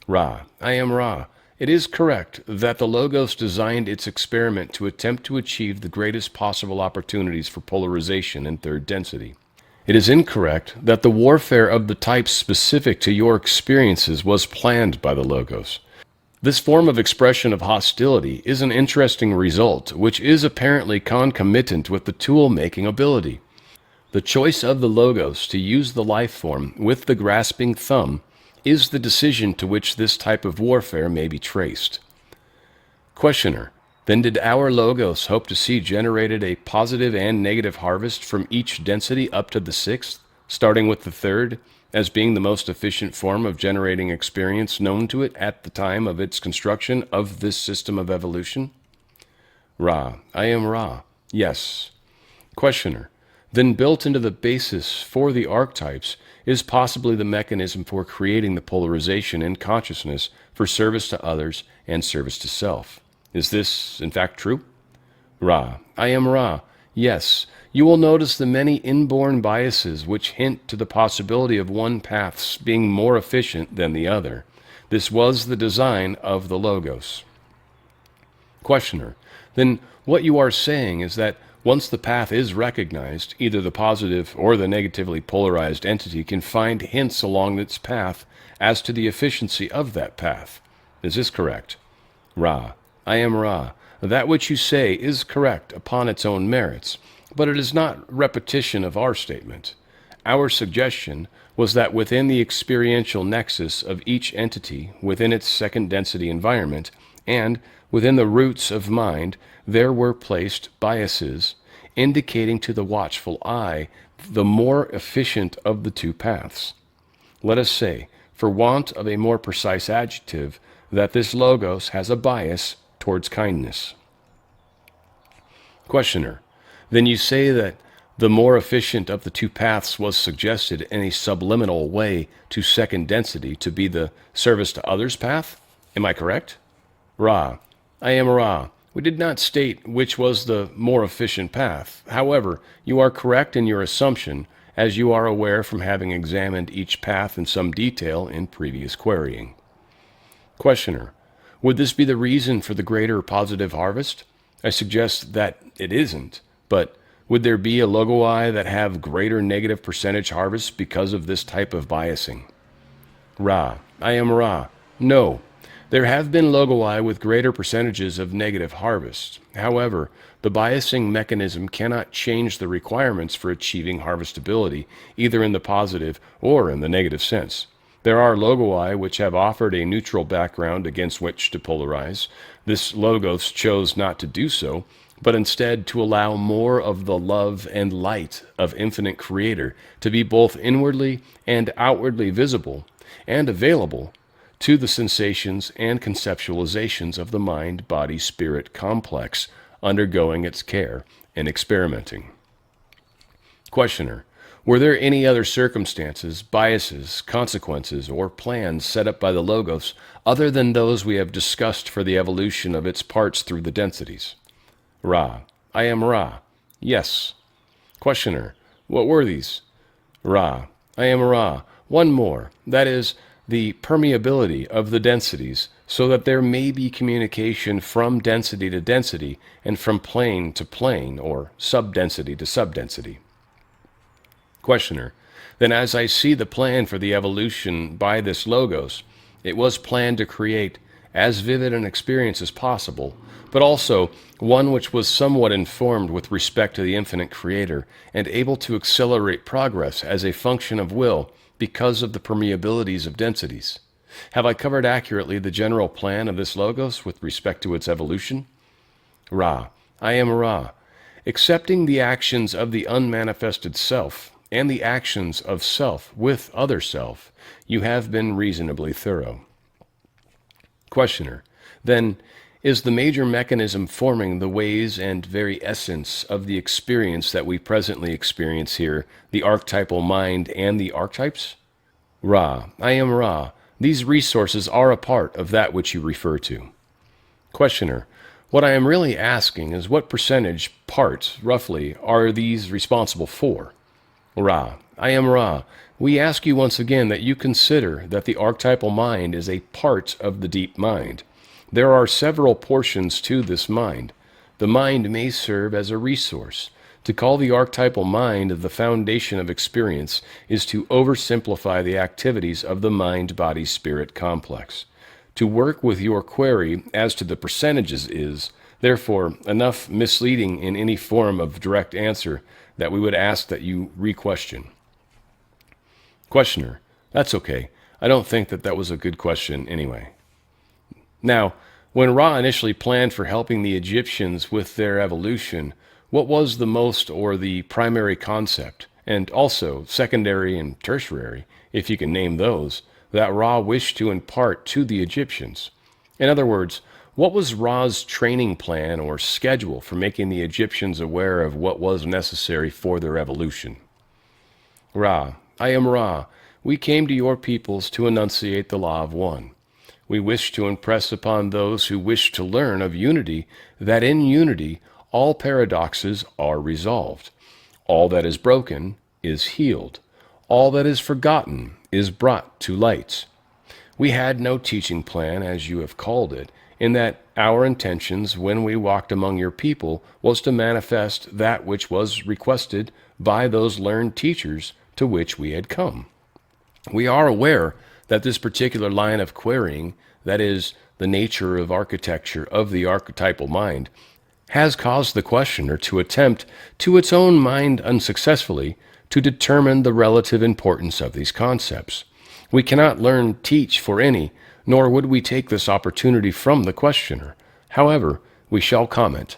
Ra: I am Ra. It is correct that the Logos designed its experiment to attempt to achieve the greatest possible opportunities for polarization in third density. It is incorrect that the warfare of the types specific to your experiences was planned by the Logos. This form of expression of hostility is an interesting result, which is apparently concomitant with the tool-making ability. The choice of the Logos to use the life form with the grasping thumb is the decision to which this type of warfare may be traced. Questioner: Then did our Logos hope to see generated a positive and negative harvest from each density up to the sixth, starting with the third, as being the most efficient form of generating experience known to it at the time of its construction of this system of evolution? Ra: I am Ra. Yes. Questioner: Then built into the basis for the archetypes is possibly the mechanism for creating the polarization in consciousness for service to others and service to self. Is this, in fact, true? Ra: I am Ra. Yes. You will notice the many inborn biases which hint to the possibility of one path's being more efficient than the other. This was the design of the Logos. Questioner: then what you are saying is that once the path is recognized, either the positive or the negatively polarized entity can find hints along its path as to the efficiency of that path. Is this correct? Ra: I am Ra. That which you say is correct upon its own merits, but it is not repetition of our statement. Our suggestion was that within the experiential nexus of each entity, within its second density environment, and within the roots of mind, there were placed biases indicating to the watchful eye the more efficient of the two paths. Let us say, for want of a more precise adjective, that this logos has a bias towards kindness. Questioner: then you say that the more efficient of the two paths was suggested in a subliminal way to second density to be the service to others path? Am I correct? Ra: I am Ra. We did not state which was the more efficient path. However, you are correct in your assumption, as you are aware from having examined each path in some detail in previous querying. Questioner: would this be the reason for the greater positive harvest? I suggest that it isn't, but would there be a logoi that have greater negative percentage harvest because of this type of biasing? Ra: I am Ra. No. There have been logoi with greater percentages of negative harvest. However, the biasing mechanism cannot change the requirements for achieving harvestability, either in the positive or in the negative sense. There are logoi which have offered a neutral background against which to polarize. This logos chose not to do so, but instead to allow more of the love and light of infinite Creator to be both inwardly and outwardly visible and available to the sensations and conceptualizations of the mind-body-spirit complex undergoing its care and experimenting. Questioner: were there any other circumstances, biases, consequences, or plans set up by the logos other than those we have discussed for the evolution of its parts through the densities? Ra: I am Ra. Yes. Questioner: what were these? Ra: I am Ra. One more, that is, the permeability of the densities, so that there may be communication from density to density and from plane to plane, or subdensity to subdensity. Questioner: then as I see the plan for the evolution by this logos, it was planned to create as vivid an experience as possible, but also one which was somewhat informed with respect to the infinite Creator and able to accelerate progress as a function of will because of the permeabilities of densities. Have I covered accurately the general plan of this logos with respect to its evolution? Ra: I am Ra. Accepting the actions of the unmanifested self and the actions of self with other self, you have been reasonably thorough. Questioner: then is the major mechanism forming the ways and very essence of the experience that we presently experience here, the archetypal mind and the archetypes? Ra: I am Ra. These resources are a part of that which you refer to. Questioner: what I am really asking is what percentage, parts, roughly, are these responsible for? Ra: I am Ra. We ask you once again that you consider that the archetypal mind is a part of the deep mind. There are several portions to this mind. The mind may serve as a resource. To call the archetypal mind the foundation of experience is to oversimplify the activities of the mind-body-spirit complex. To work with your query as to the percentages is, therefore, enough misleading in any form of direct answer that we would ask that you re-question. Questioner: that's okay. I don't think that was a good question anyway. Now, when Ra initially planned for helping the Egyptians with their evolution, what was the most or the primary concept, and also secondary and tertiary, if you can name those, that Ra wished to impart to the Egyptians? In other words, what was Ra's training plan or schedule for making the Egyptians aware of what was necessary for their evolution? Ra: I am Ra. We came to your peoples to enunciate the law of one. We wish to impress upon those who wish to learn of unity that in unity all paradoxes are resolved. All that is broken is healed. All that is forgotten is brought to light. We had no teaching plan, as you have called it, in that our intentions when we walked among your people was to manifest that which was requested by those learned teachers to which we had come. We are aware that this particular line of querying, that is, the nature of architecture of the archetypal mind, has caused the questioner to attempt, to its own mind unsuccessfully, to determine the relative importance of these concepts. We cannot learn teach for any, nor would we take this opportunity from the questioner. However, we shall comment.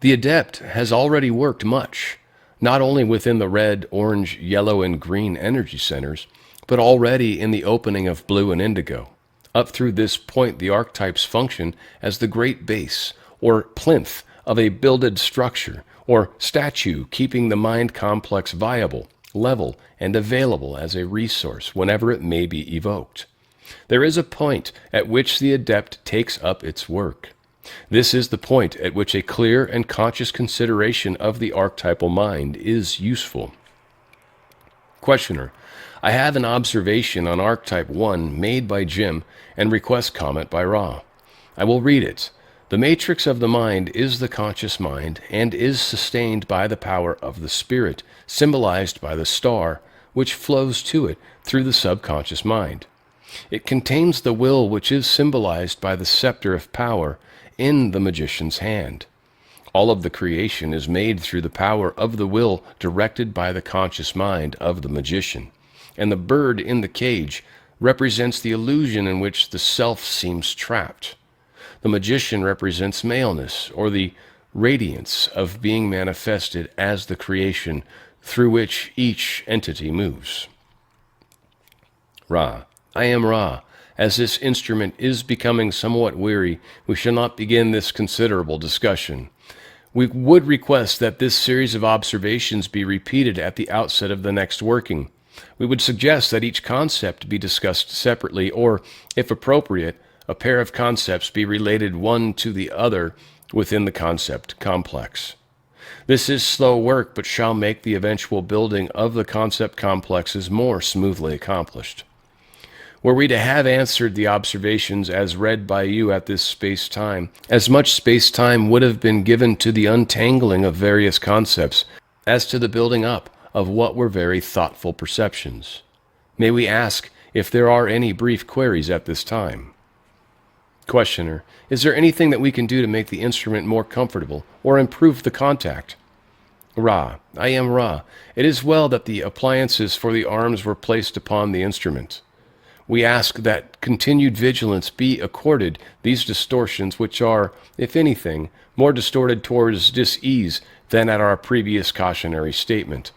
The adept has already worked much, not only within the red, orange, yellow, and green energy centers, but already in the opening of blue and indigo. Up through this point, the archetypes function as the great base, or plinth, of a builded structure, or statue, keeping the mind complex viable, level, and available as a resource whenever it may be evoked. There is a point at which the adept takes up its work. This is the point at which a clear and conscious consideration of the archetypal mind is useful. Questioner: I have an observation on Archetype 1 made by Jim and request comment by Ra. I will read it. The matrix of the mind is the conscious mind and is sustained by the power of the spirit, symbolized by the star, which flows to it through the subconscious mind. It contains the will, which is symbolized by the scepter of power in the magician's hand. All of the creation is made through the power of the will directed by the conscious mind of the magician. And the bird in the cage represents the illusion in which the self seems trapped. The magician represents maleness, or the radiance of being manifested as the creation through which each entity moves. Ra: I am Ra. As this instrument is becoming somewhat weary, we shall not begin this considerable discussion. We would request that this series of observations be repeated at the outset of the next working. We would suggest that each concept be discussed separately, or, if appropriate, a pair of concepts be related one to the other within the concept complex. This is slow work, but shall make the eventual building of the concept complexes more smoothly accomplished. Were we to have answered the observations as read by you at this space-time, as much space-time would have been given to the untangling of various concepts as to the building up of what were very thoughtful perceptions. May we ask if there are any brief queries at this time? Questioner: Is there anything that we can do to make the instrument more comfortable or improve the contact? Ra: I am Ra. It is well that the appliances for the arms were placed upon the instrument. We ask that continued vigilance be accorded these distortions, which are, if anything, more distorted towards dis-ease than at our previous cautionary statement.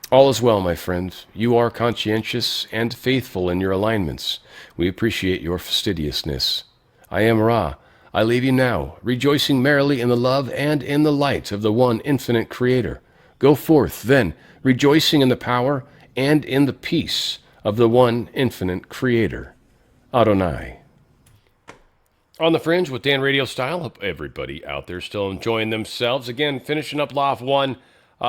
All is well, my friends. You are conscientious and faithful in your alignments. We appreciate your fastidiousness. I am Ra. I leave you now, rejoicing merrily in the love and in the light of the one infinite Creator. Go forth, then, rejoicing in the power and in the peace of the one infinite Creator. Adonai. On the Fringe with Dan RadioStyle. Hope everybody out there still enjoying themselves. Again, finishing up Law 1.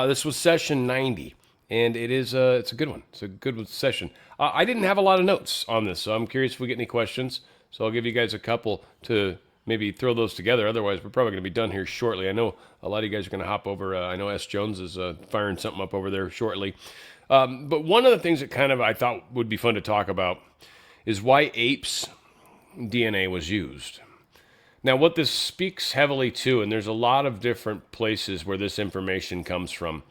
This was session 90, and it's a good one. It's a good session. I didn't have a lot of notes on this, so I'm curious if we get any questions. So I'll give you guys a couple to maybe throw those together. Otherwise, we're probably going to be done here shortly. I know a lot of you guys are going to hop over. I know S. Jones is firing something up over there shortly. But one of the things that kind of I thought would be fun to talk about is why apes' DNA was used. Now, what this speaks heavily to, and there's a lot of different places where this information comes from,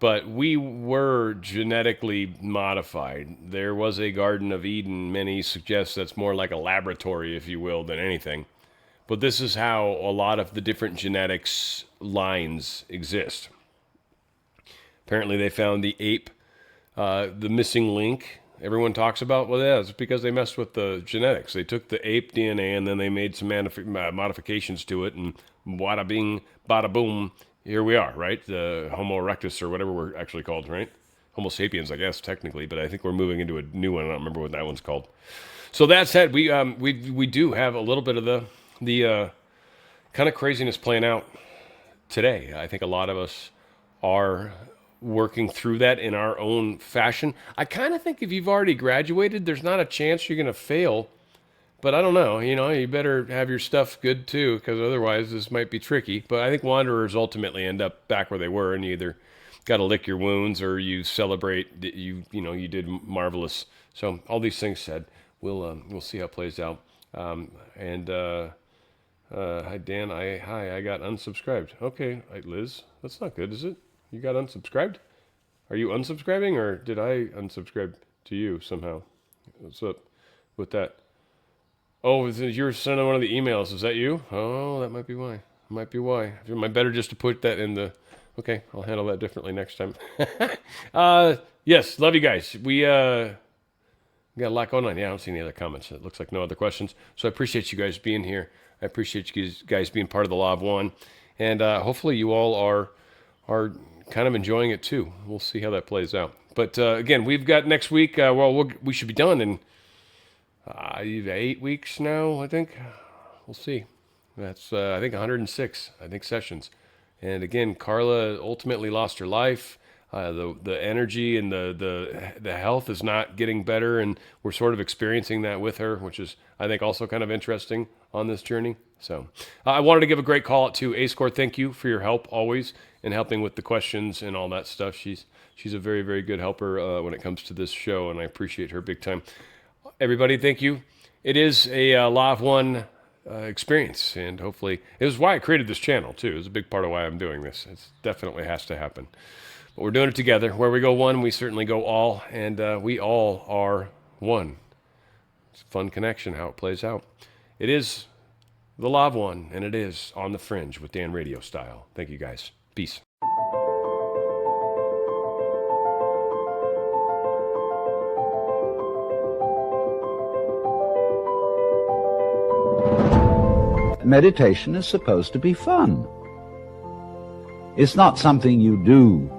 but we were genetically modified. There was a Garden of Eden. Many suggest that's more like a laboratory, if you will, than anything. But this is how a lot of the different genetics lines exist. Apparently they found the ape, the missing link everyone talks about. Well, yeah, it's because they messed with the genetics. They took the ape DNA and then they made some modifications to it, and bada bing, bada boom, here we are, right? The Homo erectus, or whatever we're actually called, right? Homo sapiens, I guess, technically, but I think we're moving into a new one. I don't remember what that one's called. So that said, we do have a little bit of the kind of craziness playing out today. I think a lot of us are working through that in our own fashion. I kind of think if you've already graduated, there's not a chance you're going to fail But I don't know. You better have your stuff good too, because otherwise this might be tricky. But I think wanderers ultimately end up back where they were, and you either got to lick your wounds or you celebrate that you did marvelous. So all these things said, we'll see how it plays out. Hi Dan, I got unsubscribed. Okay, Liz, that's not good, is it? You got unsubscribed? Are you unsubscribing, or did I unsubscribe to you somehow? What's up with that? Oh, you're sending one of the emails. Is that you? Oh, that might be why. It might better just to put that in the... Okay, I'll handle that differently next time. Yes, love you guys. We got a lot going on. Yeah, I don't see any other comments. It looks like no other questions. So I appreciate you guys being here. I appreciate you guys being part of the Law of One. And hopefully you all are kind of enjoying it too. We'll see how that plays out. But again, we've got next week. We should be done in 8 weeks now, I think. We'll see. That's, I think, 106, sessions. And again, Carla ultimately lost her life. The energy and the health is not getting better, and we're sort of experiencing that with her, which is, I think, also kind of interesting on this journey. So I wanted to give a great call out to A-Score. Thank you for your help always in helping with the questions and all that stuff. She's a very, very good helper when it comes to this show, and I appreciate her big time. Everybody, thank you. It is a Law of One experience, and hopefully it was why I created this channel too. It was a big part of why I'm doing this. It definitely has to happen. But we're doing it together. Where we go one, we certainly go all, and we all are one. It's a fun connection, how it plays out. It is the Law of One, and it is On the Fringe with Dan RadioStyle. Thank you, guys. Peace. Meditation is supposed to be fun. It's not something you do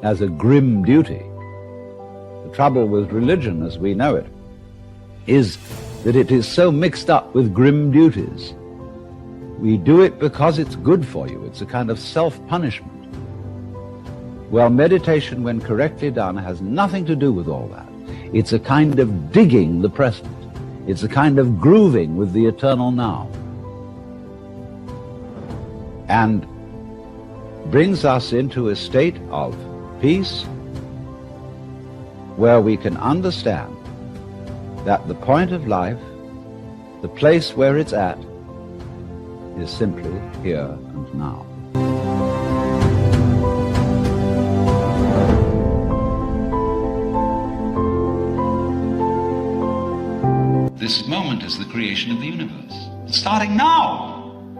as a grim duty. The trouble with religion as we know it is that it is so mixed up with grim duties. We do it because it's good for you. It's a kind of self-punishment. Well, meditation, when correctly done, has nothing to do with all that. It's a kind of digging the present. It's a kind of grooving with the eternal now. And brings us into a state of peace where we can understand that the point of life, the place where it's at, is simply here and now. This moment is the creation of the universe. It's starting now.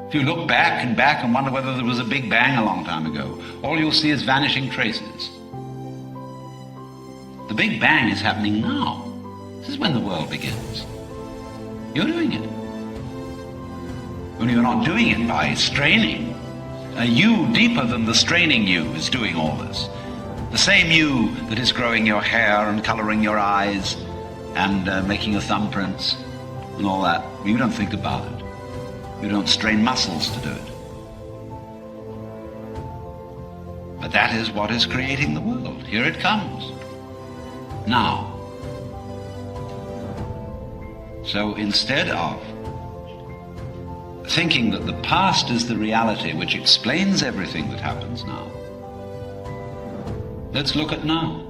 If you look back and wonder whether there was a big bang a long time ago, all you'll see is vanishing traces. The big bang is happening now. This is when the world begins. You're doing it. Only you're not doing it by straining. A you deeper than the straining you is doing all this. The same you that is growing your hair and coloring your eyes and making your thumbprints and all that. You don't think about it. You don't strain muscles to do it. But that is what is creating the world. Here it comes. Now. So instead of thinking that the past is the reality which explains everything that happens now, let's look at now.